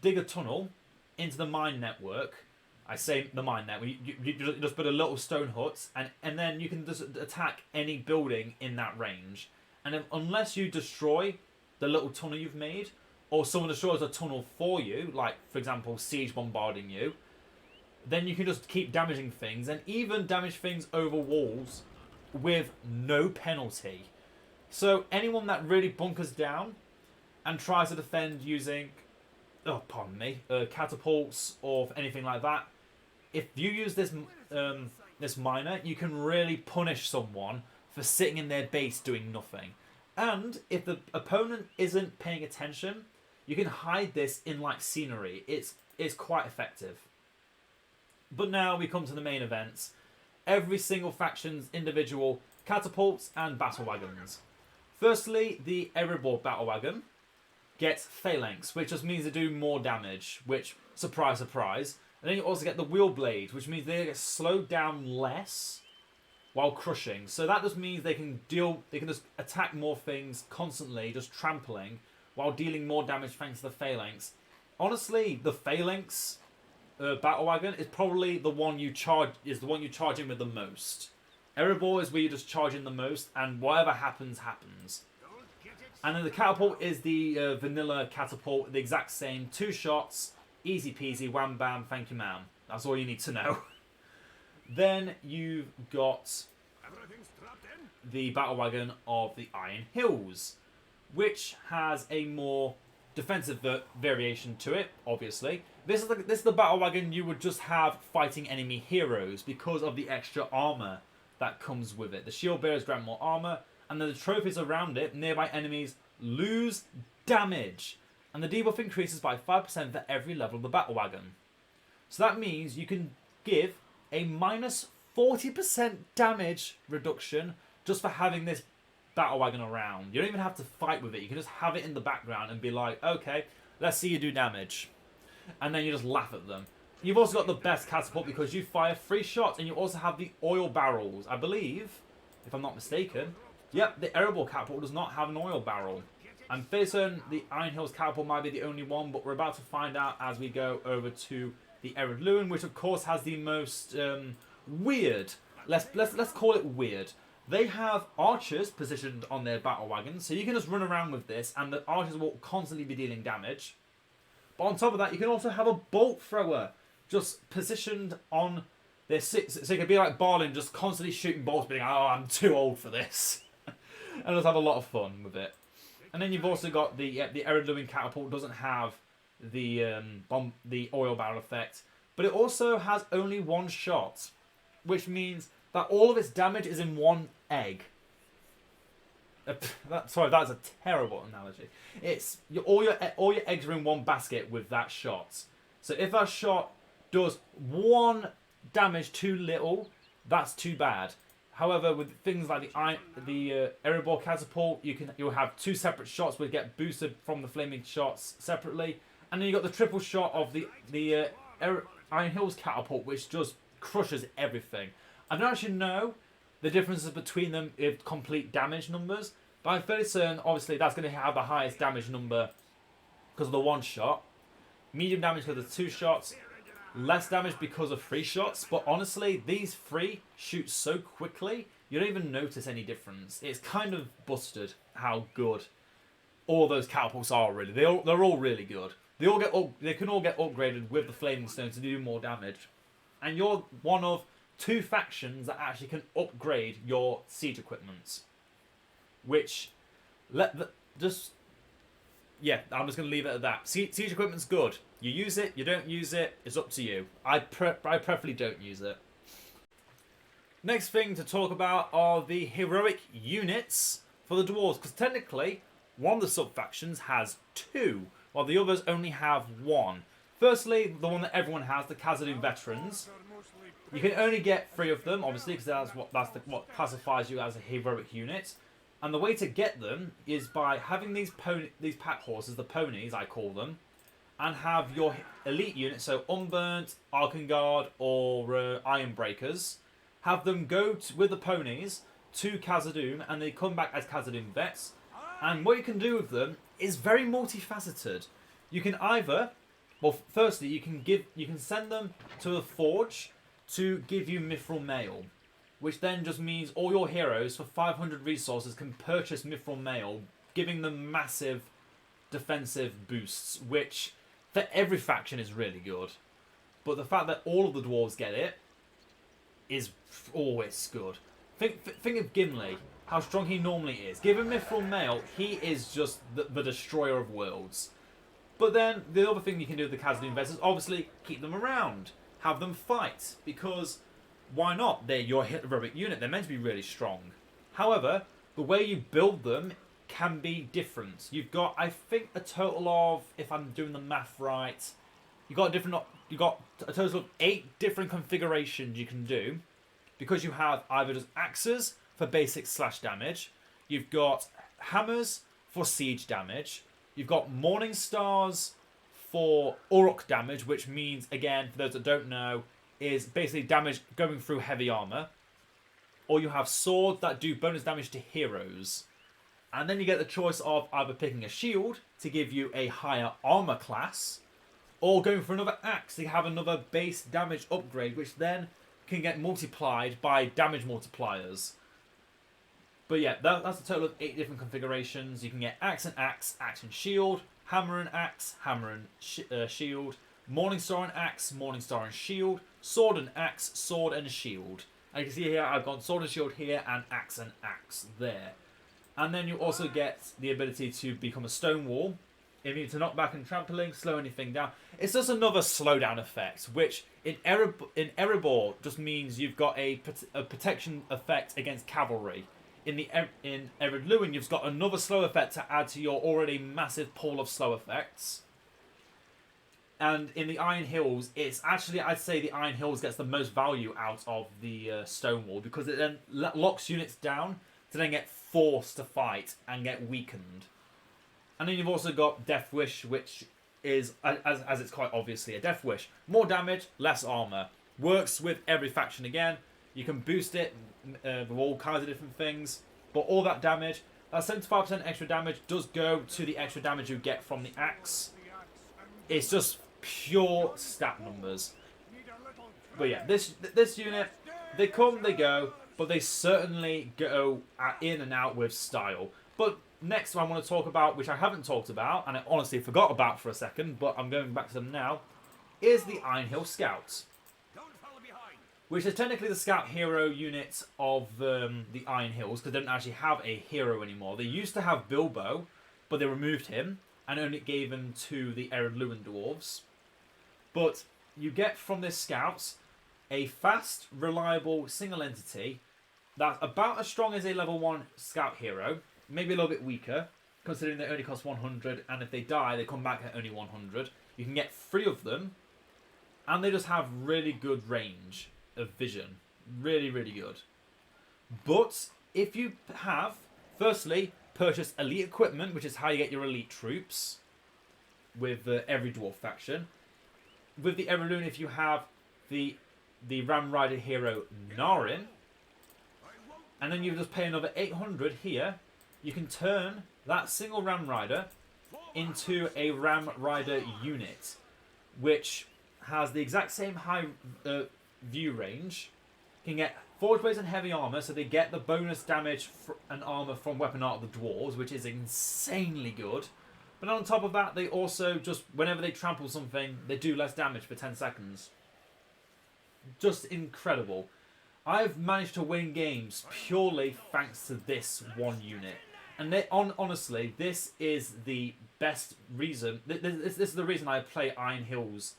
dig a tunnel into the mine network, I say the mine net. You just put a little stone hut, and then you can just attack any building in that range. And if, unless you destroy the little tunnel you've made, or someone destroys a tunnel for you, like, for example, siege bombarding you, then you can just keep damaging things, and even damage things over walls with no penalty. So anyone that really bunkers down and tries to defend using, catapults or anything like that, if you use this this miner, you can really punish someone for sitting in their base doing nothing. And if the opponent isn't paying attention, you can hide this in like scenery. It's quite effective. But now we come to the main events. Every single faction's individual catapults and battle wagons. Firstly, the Erebor battle wagon gets phalanx, which just means they do more damage, which, surprise, surprise. And then you also get the wheel blade, which means they get slowed down less while crushing. So that just means they can just attack more things constantly, just trampling, while dealing more damage thanks to the phalanx. Honestly, the phalanx battle wagon is probably the one you charge in with the most. Erebor is where you just charge in the most, and whatever happens, happens. And then the catapult is the vanilla catapult, the exact same, 2 shots, easy peasy, wham bam, thank you ma'am. That's all you need to know. Then you've got the battle wagon of the Iron Hills, which has a more defensive variation to it, obviously. This is the battle wagon you would just have fighting enemy heroes because of the extra armor that comes with it. The shield bearers grant more armor, and then the trophies around it, nearby enemies lose damage. And the debuff increases by 5% for every level of the battle wagon. So that means you can give a minus 40% damage reduction just for having this battle wagon around. You don't even have to fight with it. You can just have it in the background and be like, okay, let's see you do damage. And then you just laugh at them. You've also got the best catapult because you fire 3 shots, and you also have the oil barrels. I believe, if I'm not mistaken, yep, the Erebor catapult does not have an oil barrel. I'm fairly certain the Iron Hills catapult might be the only one, but we're about to find out as we go over to the Ered Luin, which of course has the most weird. Let's call it weird. They have archers positioned on their battle wagons, so you can just run around with this, and the archers will constantly be dealing damage. But on top of that, you can also have a bolt thrower just positioned on their six, so it could be like Barlin just constantly shooting bolts, being like, oh, I'm too old for this, and just have a lot of fun with it. And then you've also got the Ered Luin catapult doesn't have the oil barrel effect, but it also has only 1 shot, which means that all of its damage is in 1 egg. Sorry, that's a terrible analogy. It's all your eggs are in 1 basket with that shot. So if that shot does 1 damage too little, that's too bad. However, with things like the Erebor catapult, you'll have 2 separate shots which get boosted from the flaming shots separately, and then you got the triple shot of the Iron Hills catapult, which just crushes everything. I don't actually know the differences between them if complete damage numbers, but I'm fairly certain, obviously, that's going to have the highest damage number because of the 1 shot. Medium damage because of 2 shots. Less damage because of 3 shots. But honestly, these 3 shoot so quickly, you don't even notice any difference. It's kind of busted how good all those catapults are, really. They're all really good. They can all get upgraded with the Flaming Stone to do more damage. And you're one of 2 factions that actually can upgrade your siege equipments. Which, I'm just going to leave it at that. Siege equipment's good. You use it, you don't use it, it's up to you. I preferably don't use it. Next thing to talk about are the heroic units for the Dwarves, because technically, one of the sub-factions has 2, while the others only have 1. Firstly, the one that everyone has, the Khazad Veterans. You can only get 3 of them, obviously, because that's what classifies you as a heroic unit. And the way to get them is by having these pack horses, the ponies, I call them, and have your elite unit, so Unburnt, Arkengard, or Ironbreakers, have them go with the ponies to Khazad, and they come back as Khazad vets. And what you can do with them is very multifaceted. You can either Well, firstly, you can send them to the forge to give you mithril mail, which then just means all your heroes for 500 resources can purchase mithril mail, giving them massive defensive boosts, which for every faction is really good. But the fact that all of the dwarves get it is always good. Think of Gimli, how strong he normally is. Give him mithril mail, he is just the destroyer of worlds. But then the other thing you can do with the Khazad investors, obviously keep them around, have them fight, because why not? They're your heroic unit, they're meant to be really strong. However, the way you build them can be different. You've got, I think, a total of, if I'm doing the math right, you got a total of 8 different configurations you can do, because you have either just axes for basic slash damage, you've got hammers for siege damage, you've got morning stars for Uruk damage, which means, again, for those that don't know, is basically damage going through heavy armor, or you have swords that do bonus damage to heroes. And then you get the choice of either picking a shield to give you a higher armor class, or going for another axe to have another base damage upgrade, which then can get multiplied by damage multipliers. But yeah, that's a total of 8 different configurations. You can get axe and shield, hammer and axe, hammer and shield, morningstar and axe, morningstar and shield, sword and axe, sword and shield. And you can see here I've got sword and shield here and axe there. And then you also get the ability to become a stone wall. If you need to knock back and trampling, slow anything down. It's just another slowdown effect, which in Erebor just means you've got a protection effect against cavalry. In Ered Luin, you've got another slow effect to add to your already massive pool of slow effects. And in the Iron Hills, it's actually, I'd say the Iron Hills gets the most value out of the stone wall, because it then locks units down to then get forced to fight and get weakened. And then you've also got Death Wish, which is, as it's quite obviously a Death Wish, more damage, less armor. Works with every faction again. You can boost it with all kinds of different things. But all that damage, that 75% extra damage does go to the extra damage you get from the axe. It's just pure stat numbers. But yeah, this unit, they come, they go, but they certainly go in and out with style. But next I want to talk about, which I haven't talked about, and I honestly forgot about for a second, but I'm going back to them now, is the Iron Hill Scouts. Which is technically the scout hero unit of the Iron Hills, because they don't actually have a hero anymore. They used to have Bilbo, but they removed him, and only gave him to the Ered Luin Dwarves. But you get from this Scouts a fast, reliable, single entity that's about as strong as a level 1 scout hero, maybe a little bit weaker, considering they only cost 100, and if they die, they come back at only 100. You can get 3 of them, and they just have really good range of vision. Really, really good. But if you have, firstly, purchase elite equipment, which is how you get your elite troops with every dwarf faction. With the Eredun, if you have the Ram Rider hero Narin, and then you just pay another 800 here, you can turn that single Ram Rider into a Ram Rider unit, which has the exact same high view range, can get forge blades and heavy armor, so they get the bonus damage and armor from weapon art of the dwarves, which is insanely good. But on top of that, they also just, whenever they trample something, they do less damage for 10 seconds. Just incredible. I've managed to win games purely thanks to this one unit. And honestly, this is the best reason. This is the reason I play Iron Hills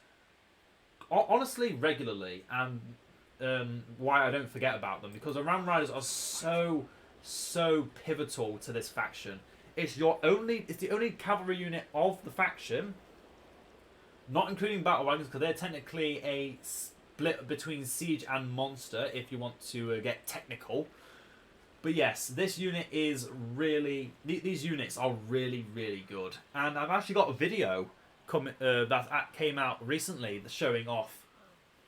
honestly regularly, and why I don't forget about them, because the Ram Riders are so pivotal to this faction. It's the only cavalry unit of the faction, not including battle wagons, because they're technically a split between siege and monster if you want to get technical. But yes, this unit is really, these units are really, really good. And I've actually got a video that came out recently showing off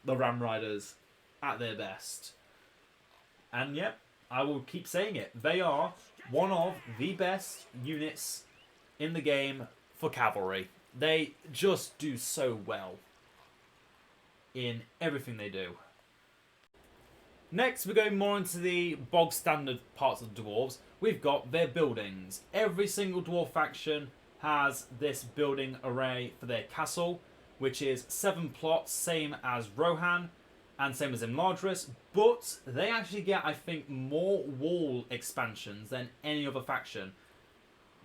the Ram Riders at their best. And yep, I will keep saying it. They are one of the best units in the game for cavalry. They just do so well in everything they do. Next, we're going more into the bog standard parts of the dwarves. We've got their buildings. Every single dwarf faction has this building array for their castle, which is 7 plots, same as Rohan and same as Imladris, but they actually get, I think, more wall expansions than any other faction.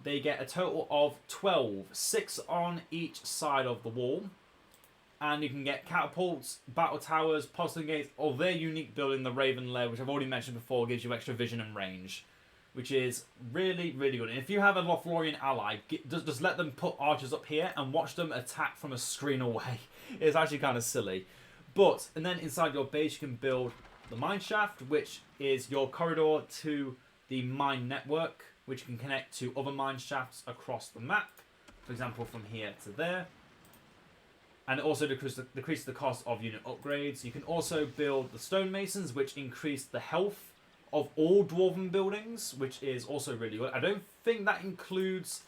They get a total of 12, 6 on each side of the wall. And you can get catapults, battle towers, postern gates, or their unique building, the Raven Lair, which I've already mentioned before, gives you extra vision and range, which is really, really good. And if you have a Lothlorien ally, just let them put archers up here and watch them attack from a screen away. It's actually kind of silly. And then inside your base, you can build the mine shaft, which is your corridor to the mine network, which can connect to other mine shafts across the map. For example, from here to there. And it also decreases the cost of unit upgrades. You can also build the stonemasons, which increase the health of all Dwarven buildings, which is also really good. I don't think that includes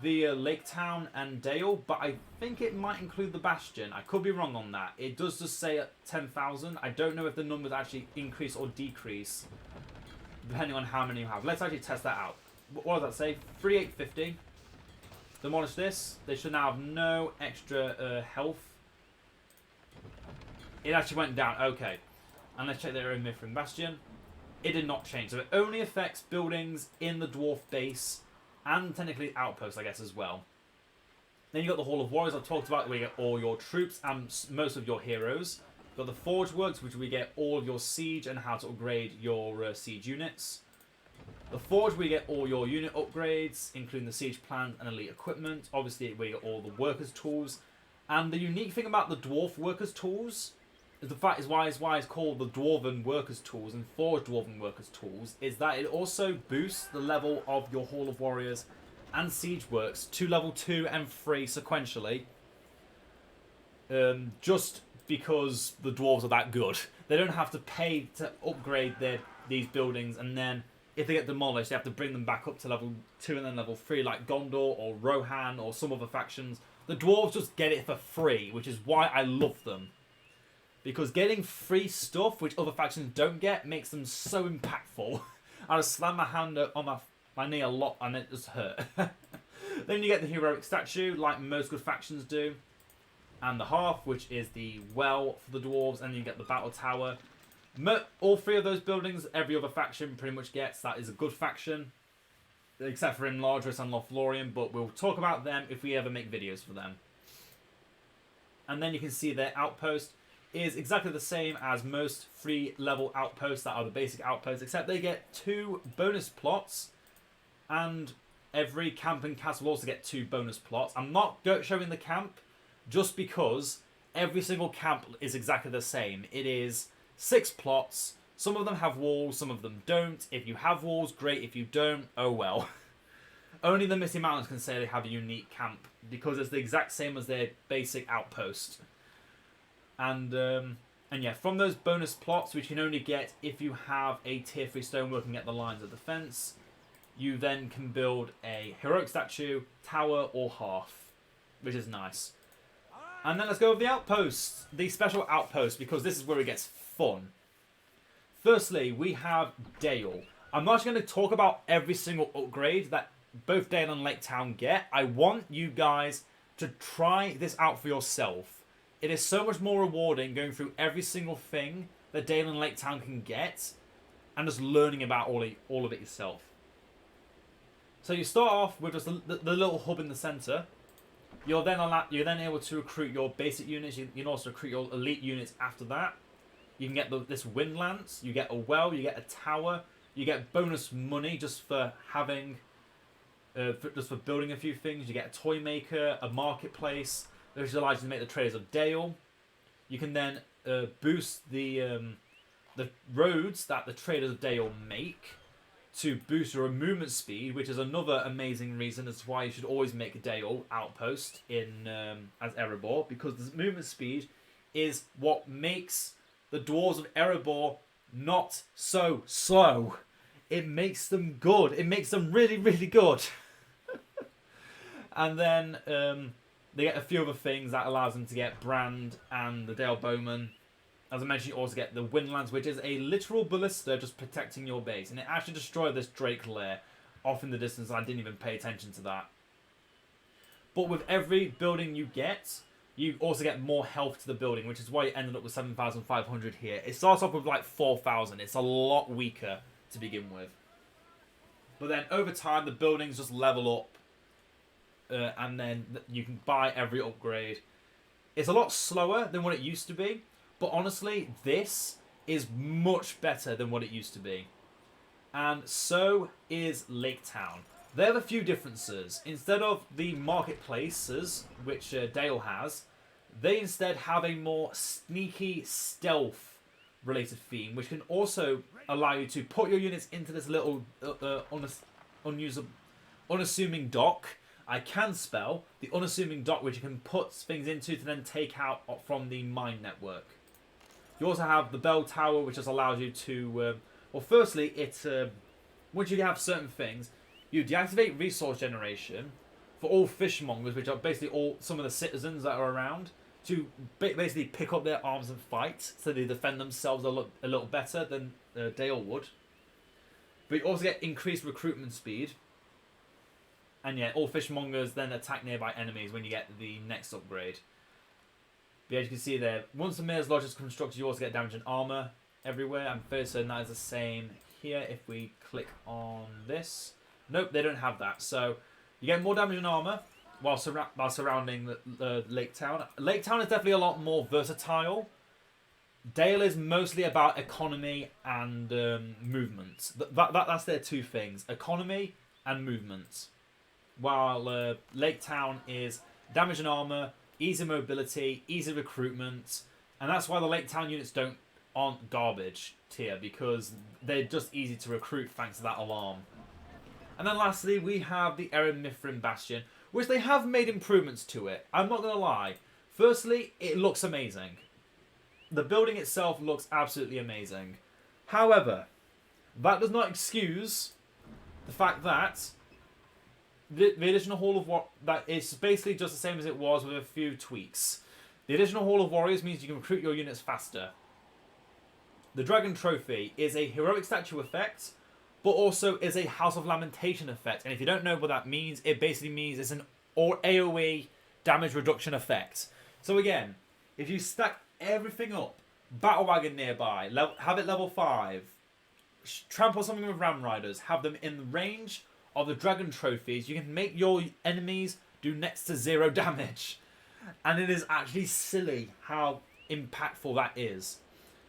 the Lake Town and Dale, but I think it might include the Bastion. I could be wrong on that. It does just say at 10,000. I don't know if the numbers actually increase or decrease, depending on how many you have. Let's actually test that out. What does that say? 3850. Demolish this. They should now have no extra health. It actually went down. Okay. And let's check their own Mithrin Bastion. It did not change. So it only affects buildings in the dwarf base and technically outposts, I guess, as well. Then you've got the Hall of Warriors I've talked about, where you get all your troops and most of your heroes. You've got the Forge Works, which we get all of your siege and how to upgrade your siege units. The Forge, we get all your unit upgrades, including the siege plant and elite equipment. Obviously, we get all the workers' tools. And the unique thing about the dwarf workers' tools is the fact is why it's called the Dwarven workers' tools and Forge Dwarven workers' tools is that it also boosts the level of your Hall of Warriors and siege works to level 2 and 3 sequentially. Just because the dwarves are that good, they don't have to pay to upgrade these buildings, and then if they get demolished, they have to bring them back up to level 2 and then level 3, like Gondor or Rohan or some other factions. The dwarves just get it for free, which is why I love them. Because getting free stuff, which other factions don't get, makes them so impactful. I just slam my hand on my knee a lot and it just hurt. Then you get the heroic statue, like most good factions do. And the hearth, which is the well for the dwarves. And you get the battle tower. All 3 of those buildings, every other faction pretty much gets. That is a good faction. Except for Imladris and Lothlorien. But we'll talk about them if we ever make videos for them. And then you can see their outpost is exactly the same as most 3-level outposts that are the basic outposts, except they get 2 bonus plots, and every camp and castle also get 2 bonus plots. I'm not showing the camp just because every single camp is exactly the same. It is 6 plots. Some of them have walls, some of them don't. If you have walls, great. If you don't, oh well. Only the Misty Mountains can say they have a unique camp because it's the exact same as their basic outpost. And yeah, from those bonus plots, which you can only get if you have a tier 3 stonework and get the lines of defense, you then can build a heroic statue, tower, or hearth, which is nice. And then let's go with the outposts, the special outposts, because this is where it gets fun. Firstly, we have Dale. I'm not going to talk about every single upgrade that both Dale and Lake Town get. I want you guys to try this out for yourself. It is so much more rewarding going through every single thing that Dale and Lake Town can get and just learning about all of it yourself. So you start off with just the little hub in the center. You're then able to recruit your basic units. You can also recruit your elite units after that. You can get this wind lance. You get a well. You get a tower. You get bonus money just for having, just for building a few things. You get a toy maker, a marketplace, which allows you to make the traders of Dale. You can then boost the roads that the traders of Dale make to boost your movement speed, which is another amazing reason as to why you should always make a Dale outpost in as Erebor, because the movement speed is what makes the dwarves of Erebor not so slow. It makes them good. It makes them really, really good. And then They get a few other things that allows them to get Brand and the Dale Bowman. As I mentioned, you also get the Windlands, which is a literal ballista just protecting your base. And it actually destroyed this Drake lair off in the distance. I didn't even pay attention to that. But with every building you get, you also get more health to the building, which is why you ended up with 7,500 here. It starts off with like 4,000. It's a lot weaker to begin with. But then over time, the buildings just level up. And then you can buy every upgrade. It's a lot slower than what it used to be. But honestly, this is much better than what it used to be. And so is Lake Town. They have a few differences. Instead of the marketplaces, which Dale has, they instead have a more sneaky stealth related theme, which can also allow you to put your units into this little unassuming dock. I can spell the unassuming dock, which you can put things into to then take out from the mine network. You also have the bell tower, which just allows you to... well, firstly, once you have certain things, you deactivate resource generation for all fishmongers, which are basically some of the citizens that are around, to basically pick up their arms and fight, so they defend themselves a little better than Dale would. But you also get increased recruitment speed. And yeah, all fishmongers then attack nearby enemies when you get the next upgrade. But as you can see there, once the Mayor's Lodge is constructed, you also get damage and armor everywhere. I'm fairly certain that is the same here if we click on this. Nope, they don't have that. So you get more damage and armor while surrounding the Lake Town. Lake Town is definitely a lot more versatile. Dale is mostly about economy and movement. That's their two things, economy and movement. While Lake Town is damage and armor, easy mobility, easy recruitment, and that's why the Lake Town units aren't garbage tier, because they're just easy to recruit thanks to that alarm. And then lastly, we have the Erin Mithrin Bastion, which they have made improvements to it. I'm not going to lie. Firstly, it looks amazing. The building itself looks absolutely amazing. However, that does not excuse the fact that the additional Hall of War that is basically just the same as it was with a few tweaks. The additional Hall of Warriors means you can recruit your units faster. The Dragon Trophy is a heroic statue effect, but also is a House of Lamentation effect. And if you don't know what that means, it basically means it's an AoE damage reduction effect. So again, if you stack everything up, Battle Wagon nearby, have it level 5, trample something with Ram Riders, have them in the range of the Dragon Trophies, you can make your enemies do next to 0 damage. And it is actually silly how impactful that is.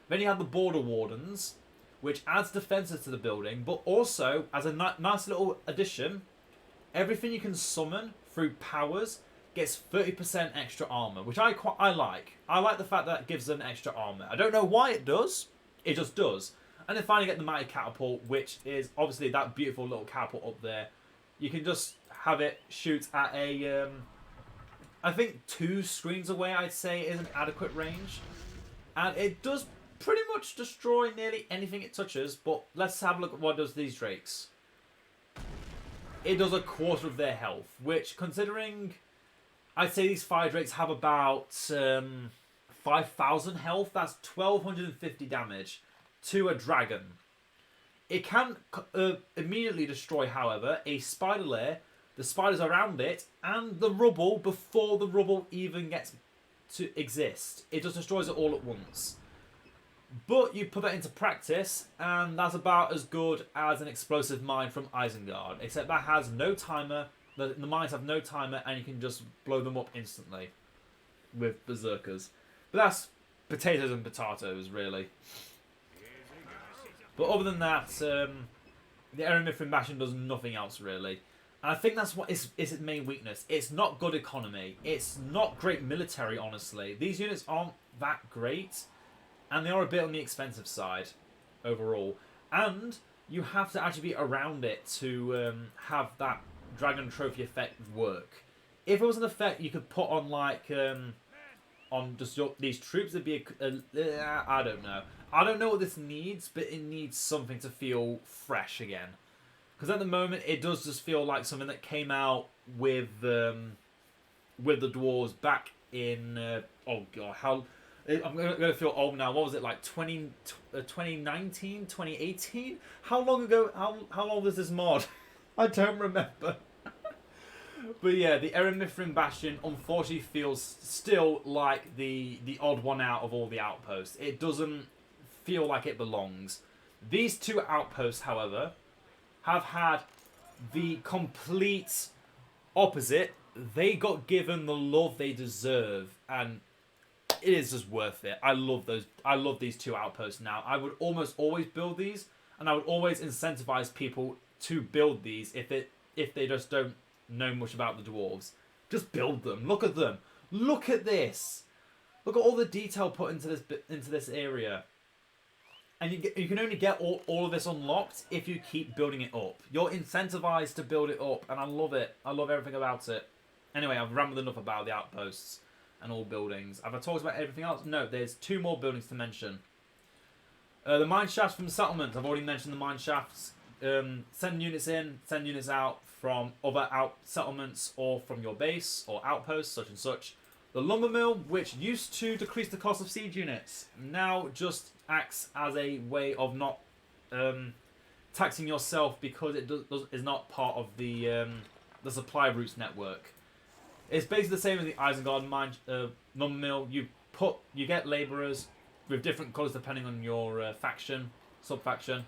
Then you have the Border Wardens, which adds defenses to the building, but also, as a nice little addition, everything you can summon through powers gets 30% extra armor, which I like. I like the fact that it gives them extra armor. I don't know why it does, it just does. And then finally get the Mighty Catapult, which is obviously that beautiful little catapult up there. You can just have it shoot at a, I think 2 screens away, I'd say, is an adequate range. And it does pretty much destroy nearly anything it touches, but let's have a look at what does these Drakes. It does 1/4 of their health, which, considering I'd say these fire Drakes have about 5,000 health, that's 1,250 damage to a dragon. It can immediately destroy, however, a spider lair, the spiders around it, and the rubble before the rubble even gets to exist. It just destroys it all at once. But you put that into practice, and that's about as good as an explosive mine from Isengard, except that has no timer. The mines have no timer, and you can just blow them up instantly with berserkers. But that's potatoes and potatoes, really. But other than that, the Erin Mithrin Bastion does nothing else, really. And I think that's what is its main weakness. It's not good economy. It's not great military, honestly. These units aren't that great, and they are a bit on the expensive side overall. And you have to actually be around it to have that Dragon Trophy effect work. If it was an effect you could put on, like, on just these troops, it'd be I don't know. I don't know what this needs, but it needs something to feel fresh again. Because at the moment, it does just feel like something that came out with with the Dwarves back in oh god, how I'm gonna feel old now. What was it, like 2019, 2018? How long ago? How old is this mod? I don't remember. But yeah, the Erin Mithrin Bastion unfortunately feels still like the odd one out of all the outposts. It doesn't feel like it belongs. These two outposts, however, have had the complete opposite. They got given the love they deserve, and it is just worth it. I love those. I love these two outposts now. I would almost always build these, and I would always incentivize people to build these if they just don't know much about the Dwarves. Just build them. Look at them. Look at this. Look at all the detail put into this area. And you can only get all of this unlocked if you keep building it up. You're incentivized to build it up, and I love it. I love everything about it. Anyway, I've rambled enough about the outposts and all buildings. Have I talked about everything else? No, there's 2 more buildings to mention. The mine shafts from settlements. I've already mentioned the mine shafts. Send units in, send units out from other settlements or from your base or outposts, such and such. The lumber mill, which used to decrease the cost of siege units, now just acts as a way of not taxing yourself because it is not part of the supply routes network. It's basically the same as the Isengard mine lumber mill. You get labourers with different colours depending on your faction, sub-faction,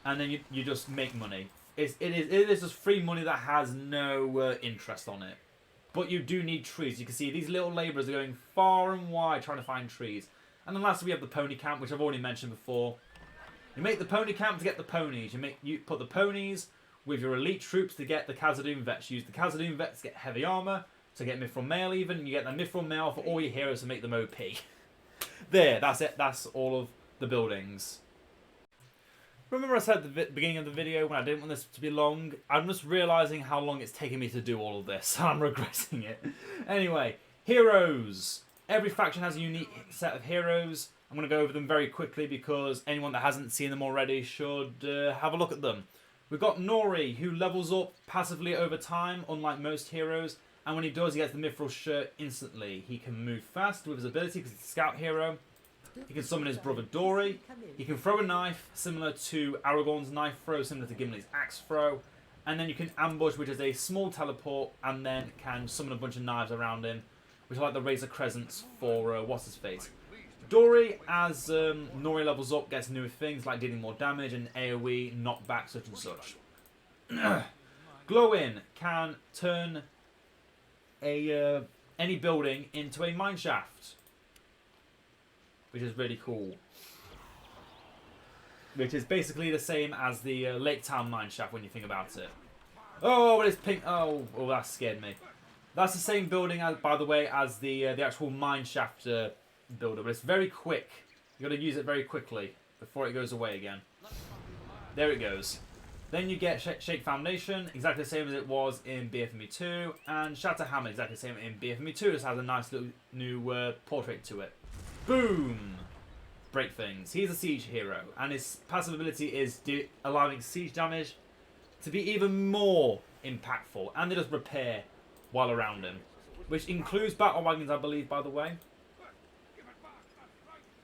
and then you just make money. It is just free money that has no interest on it. But you do need trees. You can see these little labourers are going far and wide trying to find trees. And then lastly we have the pony camp, which I've already mentioned before. You make the pony camp to get the ponies. You put the ponies with your elite troops to get the Khazad-dûm vets. You use the Khazad-dûm vets to get heavy armour, to get mithril mail even. You get the mithril mail for all your heroes to make them OP. There, that's it. That's all of the buildings. Remember I said at the beginning of the video when I didn't want this to be long? I'm just realising how long it's taken me to do all of this. I'm regretting it. Anyway, heroes. Every faction has a unique set of heroes. I'm going to go over them very quickly because anyone that hasn't seen them already should have a look at them. We've got Nori, who levels up passively over time, unlike most heroes. And when he does, he gets the mithril shirt instantly. He can move fast with his ability because he's a scout hero. He can summon his brother Dory. He can throw a knife, similar to Aragorn's knife throw, similar to Gimli's axe throw. And then you can ambush, which is a small teleport, and then can summon a bunch of knives around him, which are like the Razor Crescents for what's-his-face. Dory, as Nori levels up, gets newer things like dealing more damage and AoE, knockback, such and such. Glowin can turn any building into a mineshaft, which is really cool. Which is basically the same as the Lake Town mineshaft when you think about it. Oh, but it's pink. Oh, that scared me. That's the same building, by the way, as the actual mineshaft builder, but it's very quick. You got to use it very quickly before it goes away again. There it goes. Then you get Shake Foundation, exactly the same as it was in BFME 2, and Shatter Hammer, exactly the same in BFME 2. Just has a nice little new portrait to it. Boom! Break things. He's a siege hero, and his passive ability is allowing siege damage to be even more impactful, and they just repair while around him, which includes battle wagons, I believe, by the way.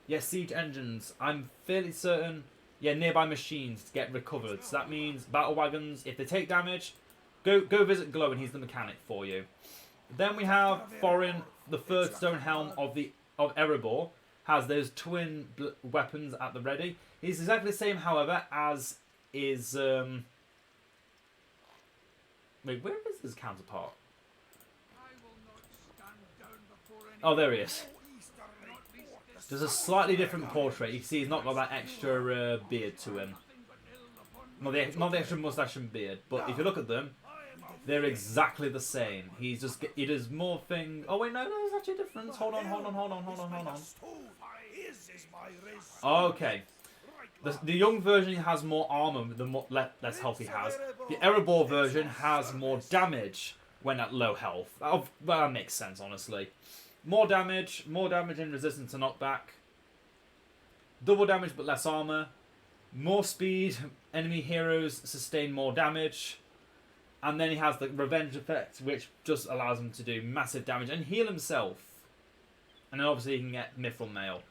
Yes, siege engines. I'm fairly certain. Yeah, nearby machines to get recovered. So that means battle wagons, if they take damage, go visit Glow, and he's the mechanic for you. Then we have Thorin, the third stone helm of Erebor. Has those twin weapons at the ready. He's exactly the same, however, as is... Wait, where is his counterpart? Oh, there he is. There's a slightly different portrait. You can see he's not got that extra beard to him. Not the extra mustache and beard. But if you look at them, they're exactly the same. He does more things. Oh wait, no, there's actually a difference. Hold on. Okay. The young version has more armor, the less health he has. The Erebor version has more damage when at low health. That makes sense, honestly. More damage and resistance to knockback. Double damage but less armor. More speed. Enemy heroes sustain more damage. And then he has the revenge effect, which just allows him to do massive damage and heal himself. And then obviously he can get Mithril Mail.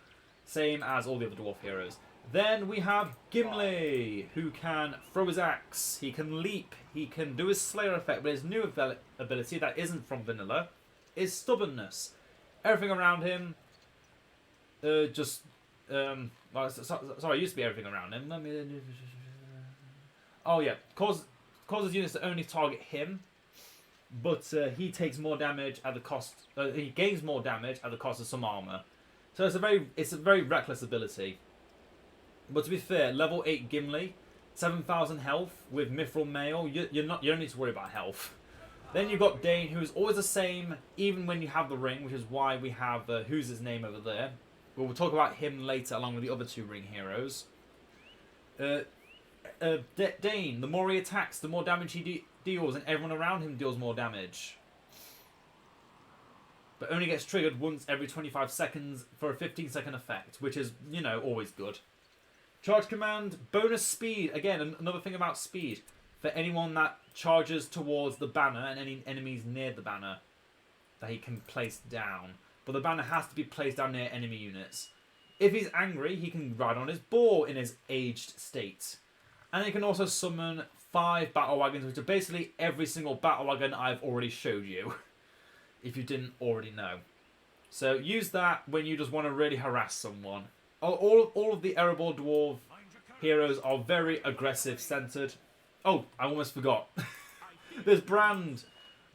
Same as all the other dwarf heroes. Then we have Gimli, who can throw his axe, he can leap, he can do his Slayer effect, but his new ability that isn't from vanilla is Stubbornness. Everything around him, sorry, it used to be everything around him. Oh yeah, causes units to only target him, but he takes more damage at the cost. He gains more damage at the cost of some armor. So it's a very reckless ability. But to be fair, level 8 Gimli, 7,000 health with Mithril Mail. You don't need to worry about health. Then you've got Edain, who's always the same, even when you have the ring, which is why we have who's his name over there. We'll talk about him later, along with the other 2 ring heroes. Edain, the more he attacks, the more damage he deals, and everyone around him deals more damage. But only gets triggered once every 25 seconds for a 15-second effect, which is, you know, always good. Charge command, bonus speed. Again, another thing about speed. For anyone that charges towards the banner and any enemies near the banner that he can place down. But the banner has to be placed down near enemy units. If he's angry, he can ride on his boar in his aged state. And he can also summon 5 battle wagons, which are basically every single battle wagon I've already showed you. If you didn't already know. So use that when you just want to really harass someone. All of the Erebor Dwarf heroes are very aggressive centered. Oh, I almost forgot. There's Brand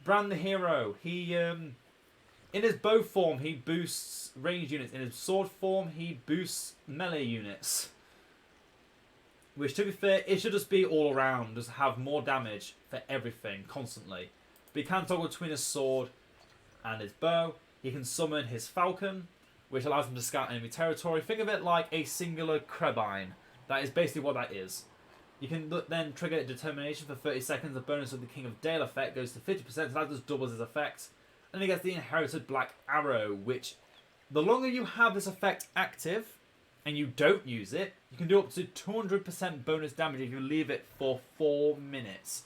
the hero. He in his bow form he boosts ranged units. In his sword form he boosts melee units. Which, to be fair, it should just be all around. Just have more damage for everything constantly. But he can toggle between his sword and his bow. He can summon his falcon, which allows him to scout enemy territory. Think of it like a singular Crebine. That is basically what that is. You can then trigger determination for 30 seconds. The bonus of the King of Dale effect goes to 50%, so that just doubles his effect. And he gets the inherited Black Arrow, which the longer you have this effect active and you don't use it, you can do up to 200% bonus damage if you leave it for 4 minutes.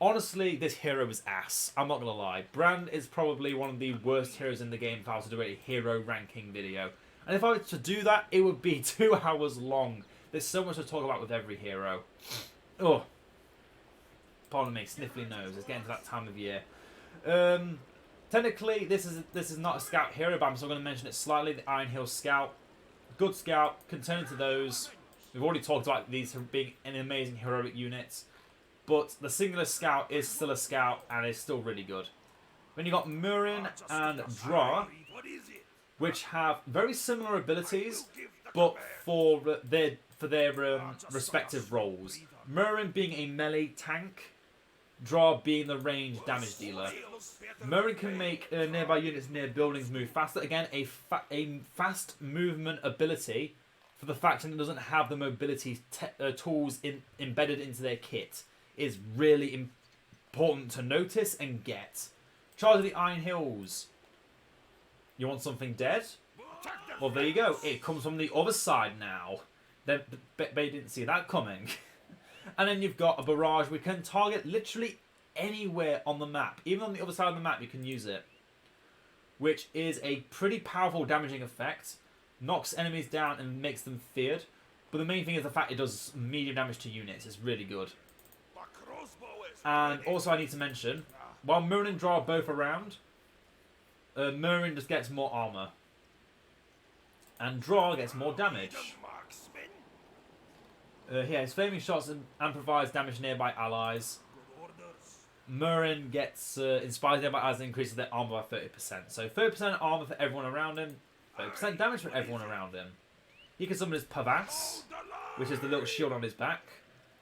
Honestly, this hero is ass. I'm not going to lie. Brand is probably one of the worst heroes in the game if I was to do a hero ranking video. And if I were to do that, it would be 2 hours long. There's so much to talk about with every hero. Oh. Pardon me, sniffly nose. It's getting to that time of year. Technically, this is not a scout hero, but I'm still going to mention it slightly. The Iron Hill Scout. Good scout. Can turn into those. We've already talked about these being an amazing heroic unit. But the singular scout is still a scout and is still really good. Then you got Murin and Dra, which have very similar abilities, but for their respective roles. Murin being a melee tank, Dra being the ranged damage dealer. Murin can make nearby units near buildings move faster. Again, a fast movement ability for the faction that doesn't have the mobility tools embedded into their kit. Is really important to notice and get. Charge of the Iron Hills. You want something dead? Well, there you go. It comes from the other side now. They didn't see that coming. And then you've got a barrage. We can target literally anywhere on the map. Even on the other side of the map, you can use it. Which is a pretty powerful damaging effect. Knocks enemies down and makes them feared. But the main thing is the fact it does medium damage to units. It's really good. And also I need to mention, while Murin and Dra are both around, Murin just gets more armor. And Dra gets more damage. His flaming shots and provides damage nearby allies. Murin gets inspires nearby allies and increases their armor by 30%. So 30% armor for everyone around him, 30% damage for everyone around him. He can summon his Pavass, which is the little shield on his back.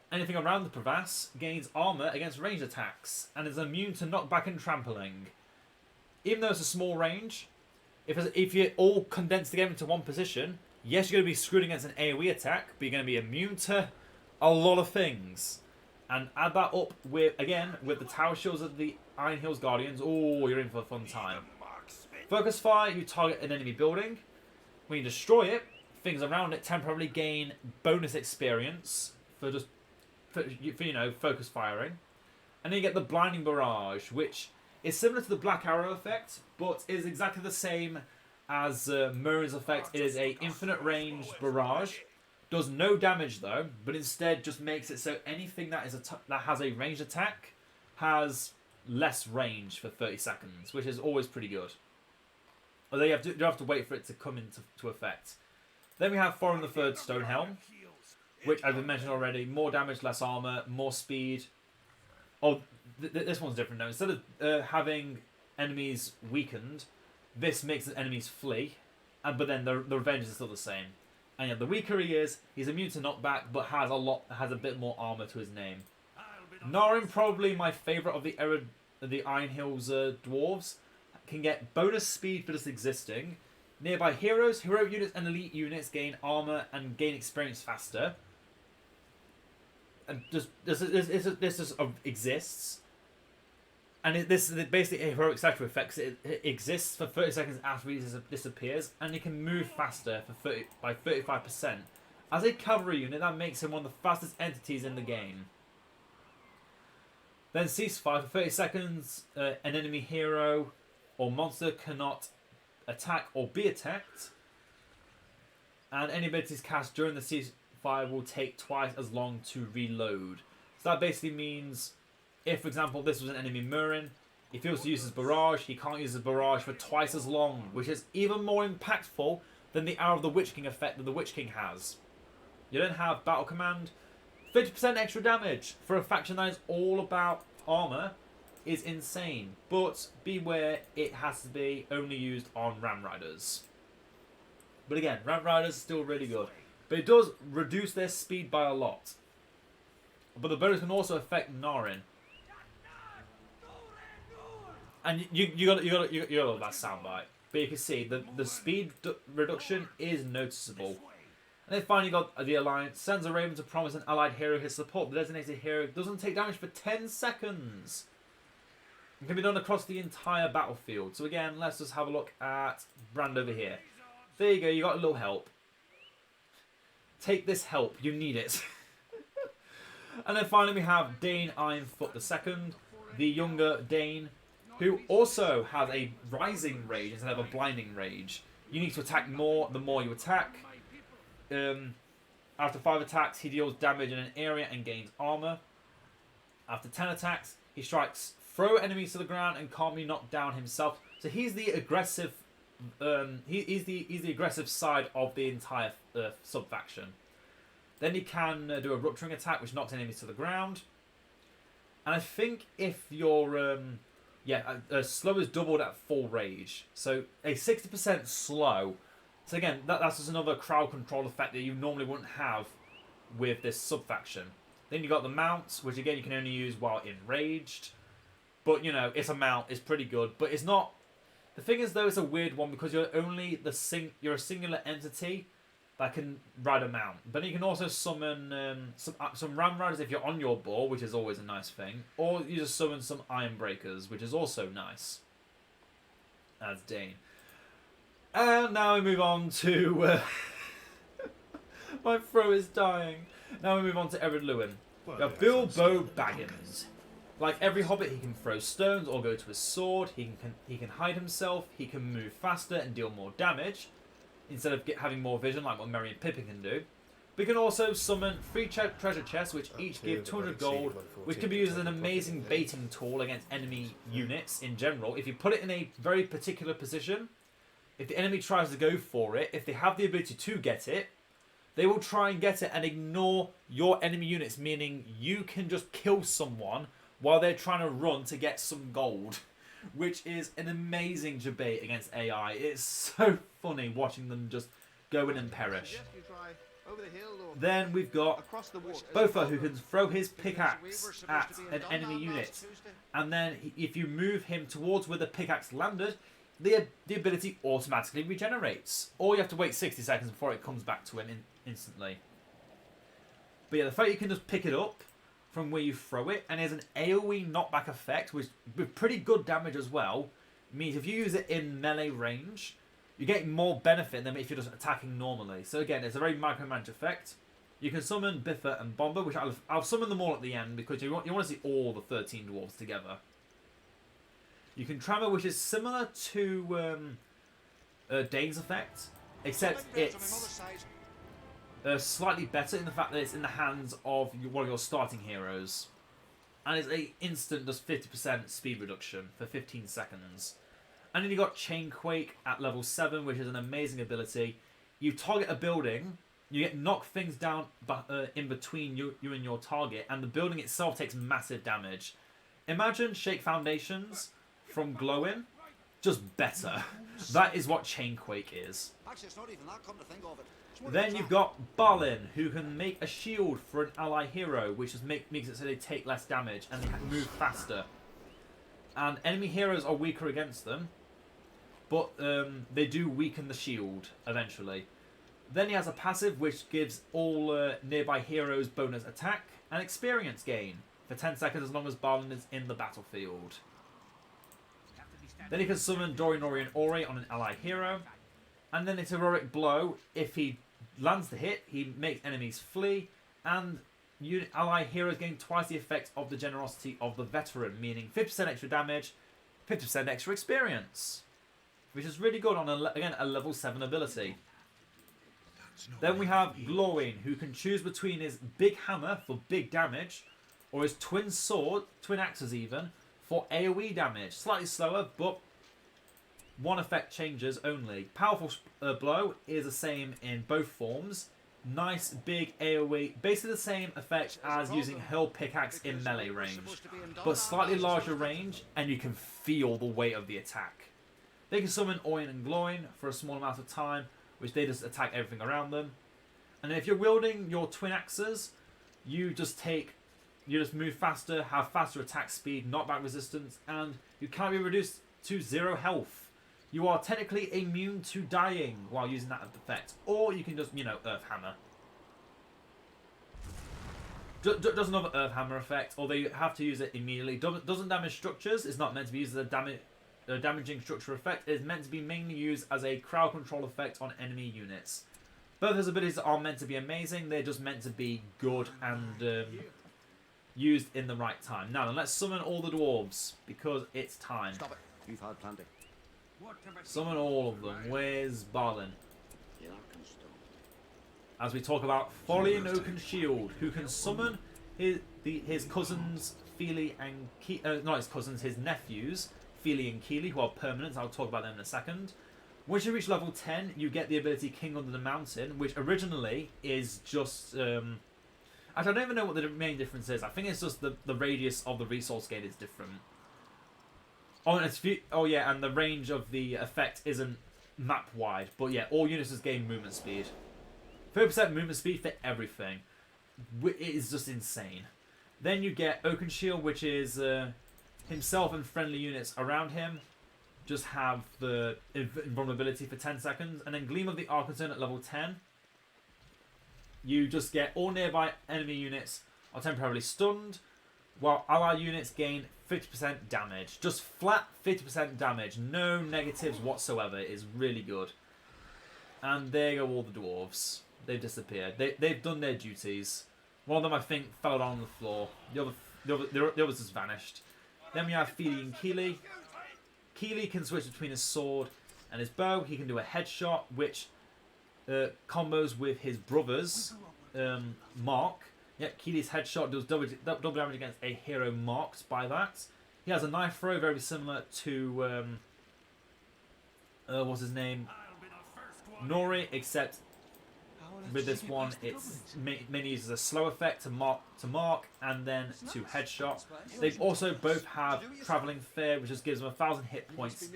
Anything around the Pavass gains armor against ranged attacks and is immune to knockback and trampling. Even though it's a small range, if you're all condensed together into one position, yes, you're going to be screwed against an AoE attack, but you're going to be immune to a lot of things. And add that up with, again, with the tower shields of the Iron Hills Guardians. Oh, you're in for a fun time. Focus fire, you target an enemy building. When you destroy it, things around it temporarily gain bonus experience for just, for, you know, focus firing. And then you get the Blinding Barrage, which is similar to the Black Arrow effect, but is exactly the same as Murray's effect. It is a infinite range barrage. Does no damage though, but instead just makes it so anything that has a ranged attack has less range for 30 seconds, which is always pretty good. Although you have to wait for it to come into effect. Then we have Thorin the Third Stonehelm, which I've mentioned already. More damage, less armor, more speed. Oh, this one's different now. Instead of having enemies weakened, this makes the enemies flee, but then the revenge is still the same. And yeah, the weaker he is, he's immune to knockback, but has a bit more armor to his name. Narin, probably my favourite of the Iron Hills dwarves, can get bonus speed for just existing. Nearby heroes, heroic units, and elite units gain armor and gain experience faster. And just this exists, and this is basically a heroic statue effect. It exists for 30 seconds after it disappears, and it can move faster by 35%. As a cavalry unit, that makes him one of the fastest entities in the game. Then ceasefire for 30 seconds. An enemy hero or monster cannot attack or be attacked, and any abilities cast during the ceasefire will take twice as long to reload. So that basically means, if for example this was an enemy Murin, if he was to use his barrage, he can't use his barrage for twice as long, which is even more impactful than the Hour of the Witch King effect that the Witch King has. You then have Battle Command, 50% extra damage for a faction that is all about armor is insane, but beware, it has to be only used on Ram Riders. But again, Ram Riders are still really good, but it does reduce their speed by a lot. But the bonus can also affect Narin. And you got that soundbite, but you can see the speed reduction is noticeable. And then finally got the Alliance sends a Raven to promise an allied hero his support. The designated hero doesn't take damage for 10 seconds. It can be done across the entire battlefield. So again, let's just have a look at Brand over here. There you go, you got a little help. Take this help, you need it. And then finally we have Edain Ironfoot II, the younger Dane, who also has a rising rage instead of a blinding rage. You need to attack more the more you attack. After 5 attacks, he deals damage in an area and gains armor. After 10 attacks, he strikes, throw enemies to the ground, and can't be knocked down himself. So he's the aggressive. He's the aggressive side of the entire subfaction. Then he can do a rupturing attack, which knocks enemies to the ground. And I think if your slow is doubled at full rage, so a 60% slow. So again, that's just another crowd control effect that you normally wouldn't have with this subfaction. Then you got the mounts, which again you can only use while enraged. But you know, it's a mount, it's pretty good, but it's not. The thing is though, it's a weird one because you're only you're a singular entity that can ride a mount. But you can also summon some Ram Riders if you're on your board, which is always a nice thing. Or you just summon some Iron Breakers, which is also nice. As Dane. And now we move on to... my throat is dying. Now we move on to Ered Luin. We have Bilbo Baggins. Like every hobbit, he can throw stones or go to his sword. He can hide himself. He can move faster and deal more damage, instead of having more vision like what Merry and Pippin can do. We can also summon 3 treasure chests, which each give 200 gold, which can be used as an amazing baiting tool against enemy units in general. If you put it in a very particular position, if the enemy tries to go for it, if they have the ability to get it, they will try and get it and ignore your enemy units, meaning you can just kill someone while they're trying to run to get some gold, which is an amazing debate against AI. It's so funny watching them just go in and perish. Then we've got Bofur, who can throw his pickaxe at an enemy unit, and then if you move him towards where the pickaxe landed, the ability automatically regenerates. Or you have to wait 60 seconds before it comes back to him instantly. But yeah, the fact you can just pick it up from where you throw it, and there's an AoE knockback effect, which with pretty good damage as well, means if you use it in melee range, you get more benefit than if you're just attacking normally. So again, it's a very micromanage effect. You can summon Biffa and Bomber, which I'll summon them all at the end because you want to see all the 13 dwarves together. You can Tremor, which is similar to Dane's effect, except it's slightly better in the fact that it's in the hands of one of your starting heroes. And it's an instant, just 50% speed reduction for 15 seconds. And then you got Chain Quake at level 7, which is an amazing ability. You target a building, you get knock things down in between you and your target, and the building itself takes massive damage. Imagine Shake Foundations from Glowing, just better. That is what Chain Quake is. Actually, it's not even that, come to think of it. Then you've got Balin, who can make a shield for an ally hero, which just makes it so they take less damage and they can move faster. And enemy heroes are weaker against them, but they do weaken the shield eventually. Then he has a passive which gives all nearby heroes bonus attack and experience gain for 10 seconds as long as Balin is in the battlefield. Then he can summon Dori, Nori and Ori on an ally hero. And then it's Heroic Blow. If he lands the hit, he makes enemies flee. And ally heroes gain twice the effect of the generosity of the veteran, meaning 50% extra damage, 50% extra experience. Which is really good on, again, a level 7 ability. Then we have Glowing, who can choose between his big hammer for big damage, or his twin sword, twin axes even, for AoE damage. Slightly slower, but one effect changes only. Powerful Blow is the same in both forms. Nice big AoE, basically the same effect as using Hurl Pickaxe in melee range, but slightly larger range, and you can feel the weight of the attack. They can summon Oin and Glowing for a small amount of time, which they just attack everything around them. And if you're wielding your twin axes, you just move faster, have faster attack speed, knockback resistance, and you can't be reduced to 0 health. You are technically immune to dying while using that effect. Or you can just, Earth Hammer. Does another Earth Hammer effect, although you have to use it immediately. Doesn't damage structures, it's not meant to be used as a damaging structure effect. It is meant to be mainly used as a crowd control effect on enemy units. Both those abilities are meant to be amazing, they're just meant to be good and used in the right time. Now then, let's summon all the dwarves, because it's time. Stop it. You've had plenty. Summon all of them. Where's Balin? As we talk about Folly and Oaken Shield, who can summon his cousins Feely and not his cousins, his nephews Feely and Keely, who are permanents. I'll talk about them in a second. Once you reach level 10, you get the ability King Under the Mountain, which originally is just actually, I don't even know what the main difference is. I think it's just the radius of the resource gain is different. Oh yeah, and the range of the effect isn't map wide, but yeah, all units just gain movement speed. 30% movement speed for everything. It is just insane. Then you get Oaken Shield, which is himself and friendly units around him just have the invulnerability for 10 seconds. And then Gleam of the Archon at level 10. You just get all nearby enemy units are temporarily stunned, while ally units gain 50% damage. Just flat 50% damage. No negatives whatsoever. It is really good. And there go all the dwarves. They've disappeared. They've done their duties. One of them, I think, fell down on the floor. The others just vanished. Then we have Feely and Keely. Keely can switch between his sword and his bow. He can do a headshot, which combos with his brother's mark. Yep, Keely's headshot does double damage against a hero marked by that. He has a knife throw very similar to what's his name? Nori, except with this one it's mainly uses a slow effect to mark and then to headshot. They also both have Travelling Fair, which just gives them 1,000 hit points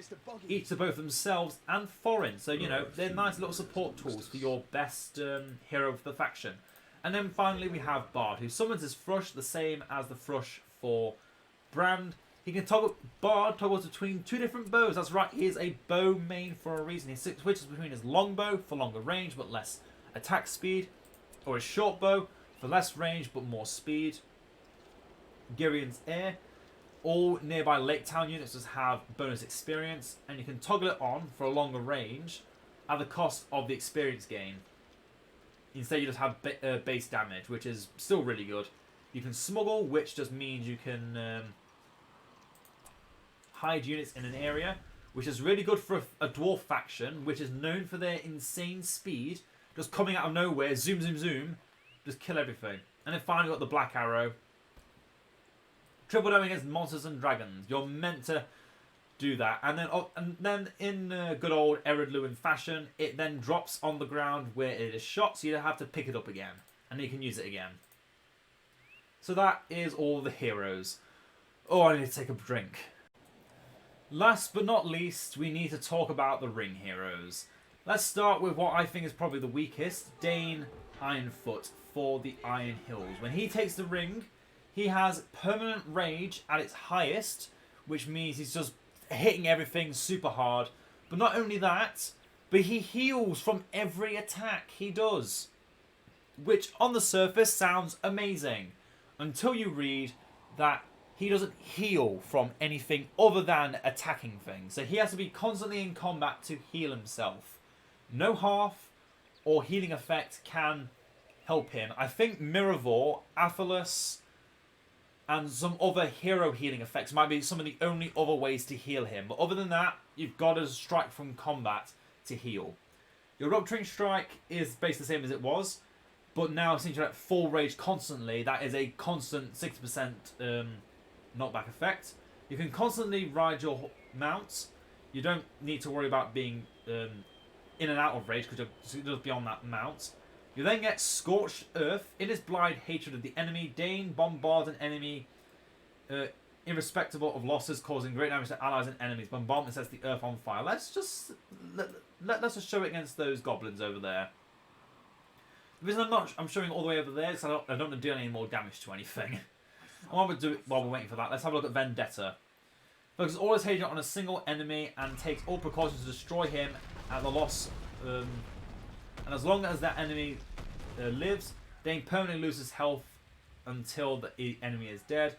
each to both themselves and foreign. So they're nice little support tools for your best hero of the faction. And then finally we have Bard, who summons his Thrush, the same as the Thrush for Brand. He can Bard toggles between 2 different bows. That's right, he is a bow main for a reason. He switches between his longbow for longer range but less attack speed, or his short bow for less range but more speed. Girian's Air. All nearby Lake Town units just have bonus experience, and you can toggle it on for a longer range at the cost of the experience gain. Instead, you just have base damage, which is still really good. You can smuggle, which just means you can hide units in an area, which is really good for a dwarf faction, which is known for their insane speed, just coming out of nowhere, zoom, zoom, zoom, just kill everything. And then finally got the black arrow. Triple damage against monsters and dragons. You're meant to do that. And then in good old Ered Luin fashion, it then drops on the ground where it is shot, so you don't have to pick it up again. And you can use it again. So that is all the heroes. Oh, I need to take a drink. Last but not least, we need to talk about the ring heroes. Let's start with what I think is probably the weakest, Edain Ironfoot for the Iron Hills. When he takes the ring, he has permanent rage at its highest, which means he's just hitting everything super hard. But not only that, but he heals from every attack he does, which on the surface sounds amazing, until you read that he doesn't heal from anything other than attacking things. So he has to be constantly in combat to heal himself. No half or healing effect can help him. I think Miravor, Athalas, and some other hero healing effects might be some of the only other ways to heal him. But other than that, you've got to strike from combat to heal. Your Rupturing Strike is basically the same as it was, but now since you're at full rage constantly, that is a constant 60% knockback effect. You can constantly ride your mounts. You don't need to worry about being in and out of rage because you're just beyond that mount. You then get Scorched Earth. In his blind hatred of the enemy, Edain bombards an enemy irrespective of losses, causing great damage to allies and enemies. Bombardment sets the earth on fire. Let's just show it against those goblins over there. The reason I'm showing it all the way over there is I don't want to do any more damage to anything. I want to do it while we're waiting for that. Let's have a look at Vendetta. Focuses all his hatred on a single enemy and takes all precautions to destroy him at the loss. And as long as that enemy lives, Edain permanently loses health until the enemy is dead.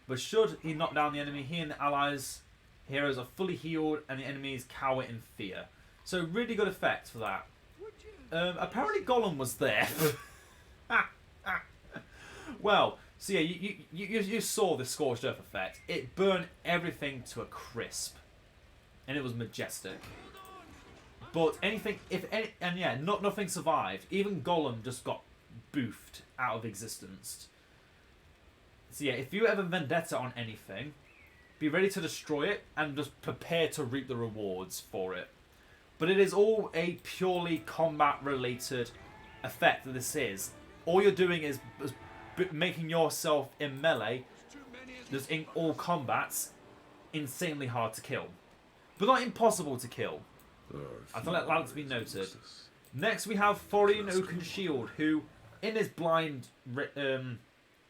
But should he knock down the enemy, he and the allies' heroes are fully healed and the enemies cower in fear. So really good effect for that. Apparently Gollum was there. Well, so yeah, you saw the Scorched Earth effect. It burned everything to a crisp. And it was majestic. But nothing survived. Even Gollum just got boofed out of existence. So yeah, if you ever vendetta on anything, be ready to destroy it and just prepare to reap the rewards for it. But it is all a purely combat-related effect that this is. All you're doing is making yourself in melee, just in all combats, insanely hard to kill. But not impossible to kill. I feel like that's to be noted. Next we have Thorian Oakenshield, who, in his I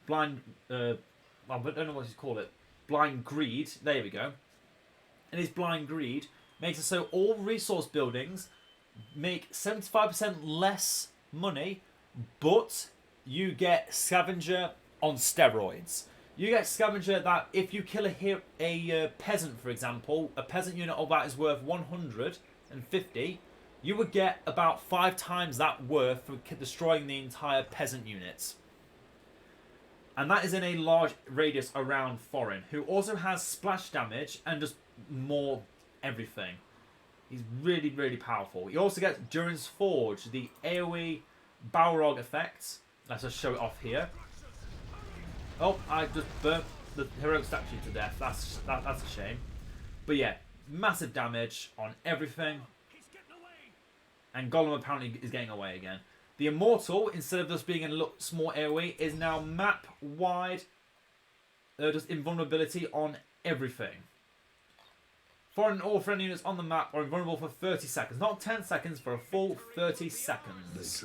don't know what you call it, blind greed, there we go. In his blind greed, makes it so all resource buildings make 75% less money, but you get Scavenger on steroids. You get Scavenger that if you kill a peasant, for example, a peasant unit of that is worth 150, you would get about 5 times that worth for destroying the entire peasant units. And that is in a large radius around Thorin, who also has splash damage and just more everything. He's really, really powerful. He also gets Durin's Forge, the AoE Balrog effect. Let's just show it off here. Oh, I just burnt the heroic statue to death. That's a shame. But yeah, massive damage on everything. And Gollum apparently is getting away again. The Immortal, instead of just being a small AoE, is now map-wide just invulnerability on everything. Foreign and all friendly units on the map are invulnerable for 30 seconds. Not 10 seconds, for a full 30 seconds.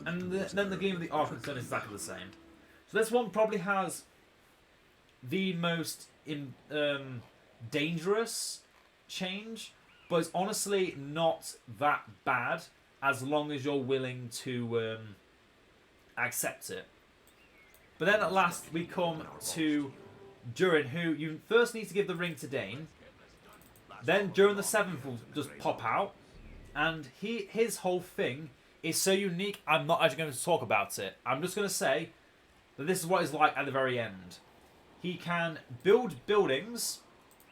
And then the Gleam of the Arkansas is exactly the same. So this one probably has the most dangerous change, but it's honestly not that bad as long as you're willing to accept it. But then at last we come to Durin, who you first need to give the ring to Edain. Then Durin the 7th will just pop out, and his whole thing is so unique, I'm not actually going to talk about it. I'm just going to say that this is what it's like at the very end. He can build buildings,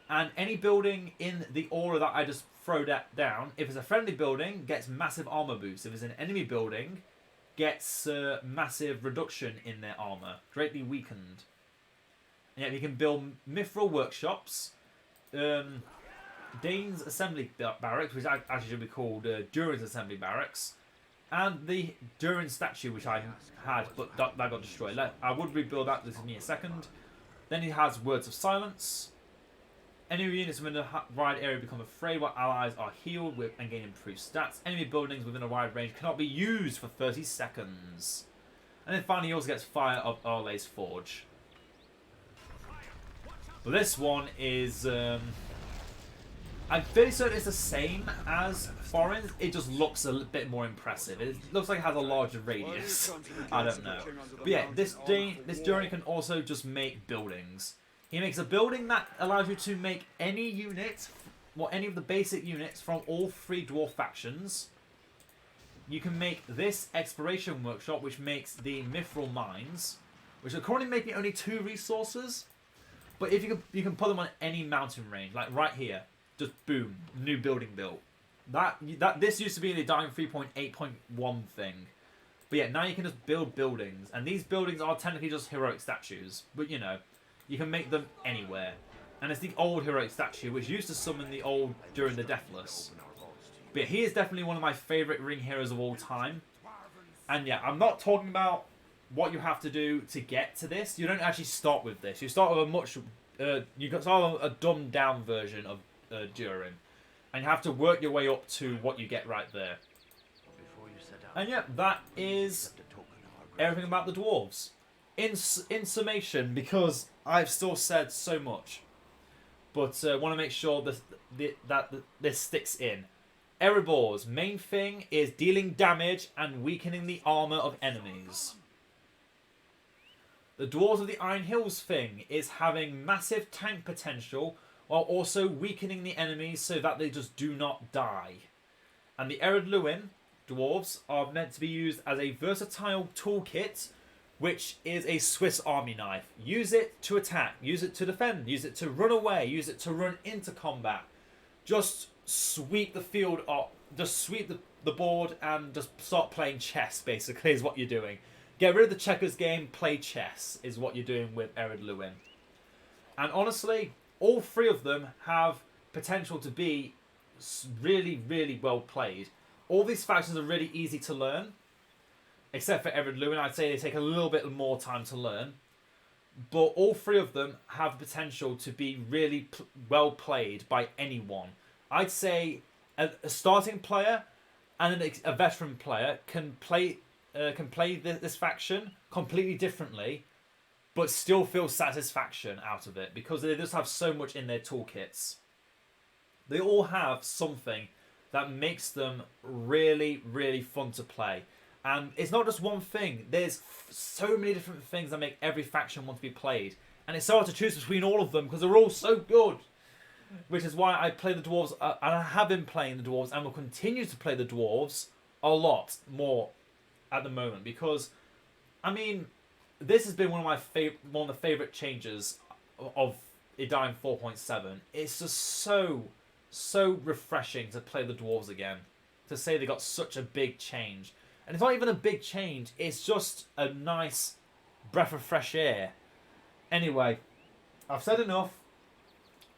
and any building in the aura that I just throw that down, if it's a friendly building, gets massive armor boost. If it's an enemy building, gets massive reduction in their armor, greatly weakened. And yet he can build mithril workshops, Dane's assembly barracks, which actually should be called Durin's assembly barracks, and the Durin statue, which I had, but that got destroyed. I would rebuild that. This is me a second. Then he has words of silence. Any units within a wide area become afraid while allies are healed and gain improved stats. Enemy buildings within a wide range cannot be used for 30 seconds. And then finally he also gets Fire of Arle's Forge. But this one is... I'm fairly certain it's the same as Foreign. It just looks a bit more impressive. It looks like it has a larger radius. I don't know. But yeah, this Durin can also just make buildings. He makes a building that allows you to make any unit, or any of the basic units from all 3 dwarf factions. You can make this exploration workshop, which makes the mithril mines, which are currently making only 2 resources. But if you can put them on any mountain range, like right here, just boom, new building built. This used to be the Edain 3.8.1 thing, but yeah, now you can just build buildings, and these buildings are technically just heroic statues, but you know. You can make them anywhere. And it's the old heroic statue, which used to summon the old during the Deathless. But he is definitely one of my favourite ring heroes of all time. And yeah, I'm not talking about what you have to do to get to this. You don't actually start with this. You start with a much... you start with a dumbed down version of Durin. And you have to work your way up to what you get right there. And yeah, that is everything about the Dwarves. In summation, because I've still said so much, but want to make sure that this sticks in. Erebor's main thing is dealing damage and weakening the armor of enemies. The Dwarves of the Iron Hills thing is having massive tank potential while also weakening the enemies so that they just do not die. And the Ered Luin Dwarves are meant to be used as a versatile toolkit, which is a Swiss Army knife. Use it to attack, use it to defend, use it to run away, use it to run into combat. Just sweep the field up, just sweep the board and just start playing chess, basically, is what you're doing. Get rid of the checkers game, play chess, is what you're doing with Ered Luin. And honestly, all 3 of them have potential to be really, really well played. All these factions are really easy to learn. Except for Ered Luin, I'd say they take a little bit more time to learn. But all 3 of them have potential to be really well played by anyone. I'd say a starting player and a veteran player can play this faction completely differently, but still feel satisfaction out of it because they just have so much in their toolkits. They all have something that makes them really, really fun to play. And it's not just one thing. There's so many different things that make every faction want to be played. And it's so hard to choose between all of them because they're all so good. Which is why I play the Dwarves, and I have been playing the Dwarves, and will continue to play the Dwarves a lot more at the moment. Because, I mean, this has been one of the favourite changes of Edain 4.7. It's just so refreshing to play the Dwarves again. To say they got such a big change. And it's not even a big change, it's just a nice breath of fresh air. Anyway, I've said enough.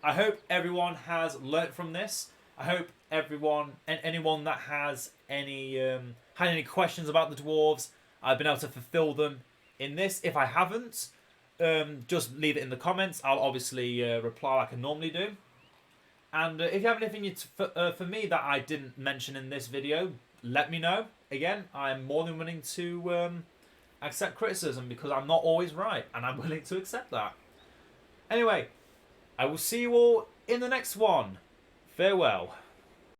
I hope everyone has learnt from this. I hope everyone, and anyone that has any had any questions about the Dwarves, I've been able to fulfill them in this. If I haven't, just leave it in the comments. I'll obviously reply like I normally do. And if you have anything for me that I didn't mention in this video, let me know. Again, I'm more than willing to accept criticism because I'm not always right, and I'm willing to accept that. Anyway, I will see you all in the next one. Farewell.